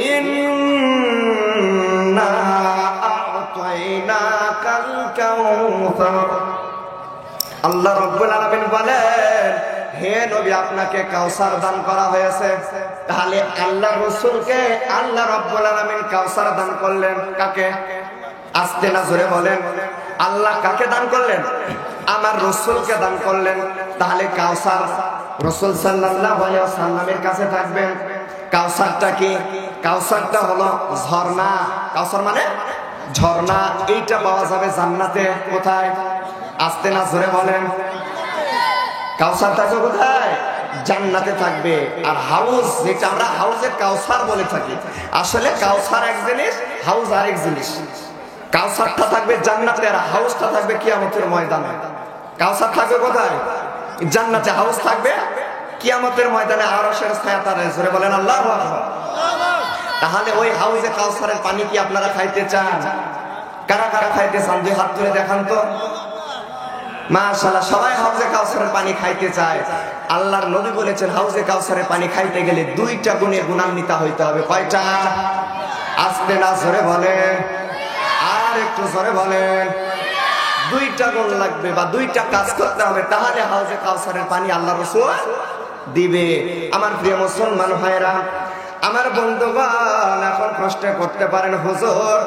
ইন্না আ'তাইনাকাল কাউসার। আল্লাহ রাব্বুল আলামিন বলেন, হে নবী, আপনাকে কাউসার দান করা হয়েছে। তাহলে আল্লাহ রাসূলকে আল্লাহ রাব্বুল আলামিন কাউসার দান করলেন। কাকে? আস্তে না জোরে বলেন। আল্লাহ কাকে দান করলেন? আমার রাসূলকে দান করলেন। তাহলে কাউসার রাসূল সাল্লাল্লাহু আলাইহি ওয়াসাল্লামের কাছে থাকবে। কাউসারটা কি? কাউসারটা হলো ঝর্ণা। কাউসার মানে ঝর্ণা। এইটা পাওয়া যাবে জান্নাতে। কোথায়? আস্তে না জোরে বলেন। কাউসার থাকবে কোথায়? জান্নাতে থাকবে। আর হাউস, যেটা আমরা হাউজে কাউসার বলে থাকি, আসলে কাউসার এক জিনিস, হাউস আরেক জিনিস। কাউসারটা থাকবে জান্নাতে, আর হাউসটা থাকবে কিয়ামতের ময়দানে। কাউসার থাকবে কোথায়? জান্নাতে। হাউস থাকবে কিয়ামতের ময়দানে আরশের ছায়াতলে। জোরে বলেন আল্লাহু আকবার। তাহলে ওই হাউজে কাউসারের পানি কি আপনারা খাইতে চান? কারা কারা খাইতে চান? দুই হাত তুলে দেখান তো। মাশাআল্লাহ, সবাই হাউজে কাউসারের পানি খাইতে চায়। আল্লাহর নবী বলেছেন, হাউজে কাউসারের পানি খাইতে গেলে 2টা গুণে গুণান্বিত হইতে হবে। কয়টা? আস্তে না জোরে বলেন। আর একটু জোরে বলেন। 2টা গুণ লাগবে বা 2টা কাজ করতে হবে, তাহলে হাউজে কাউসারের পানি আল্লাহ রাসূল দিবে। আমার প্রিয় মুসলমান ভাইরা, আমার বন্ধুগণ, এখন প্রশ্ন করতে পারেন, হুজুর,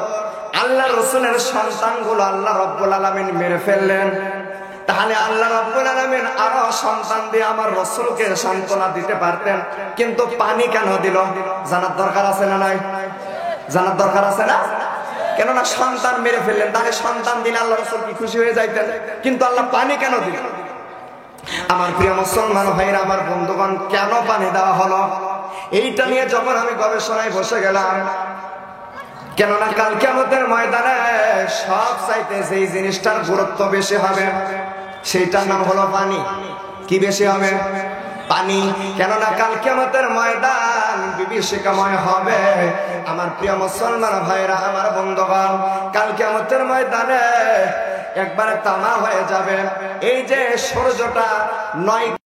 আল্লাহ রাসূলের সন্তানগুলো আল্লাহ রাব্বুল আলামিন মেরে ফেললেন, তাহলে আল্লাহ রাব্বুল আলামিন আরো সন্তান দিয়ে আমার রাসূলকে সান্ত্বনা দিতে পারতেন, কিন্তু পানি কেন দিল? জানার দরকার আছে না নাই? জানার দরকার আছে না? কেননা সন্তান মেরে ফেললেন, তাহলে সন্তান দিন আল্লাহ রাসূল কি খুশি হয়ে যাইতেন? কিন্তু আল্লাহ পানি কেন দিল? আমার প্রিয় মুসলমান ভাইরা, আমার বন্ধুগণ, কেন পানি দেওয়া হলো? এইটা নিয়ে যখন আমি গবেষণায় বসে গেলাম, কেননা কাল কিয়ামতের ময়দানে সব চাইতে যেই জিনিসটার গুরুত্ব বেশি হবে সেইটার নাম হলো পানি। কি বেশি হবে? পানি। কেননা কাল কিয়ামতের ময়দান বিভীষিকাময় হবে। আমার প্রিয় মুসলমান ভাইরা, আমার বন্ধুগণ, কাল কিয়ামতের ময়দানে একবারে তামা হয়ে যাবে। এই যে সূর্যটা 9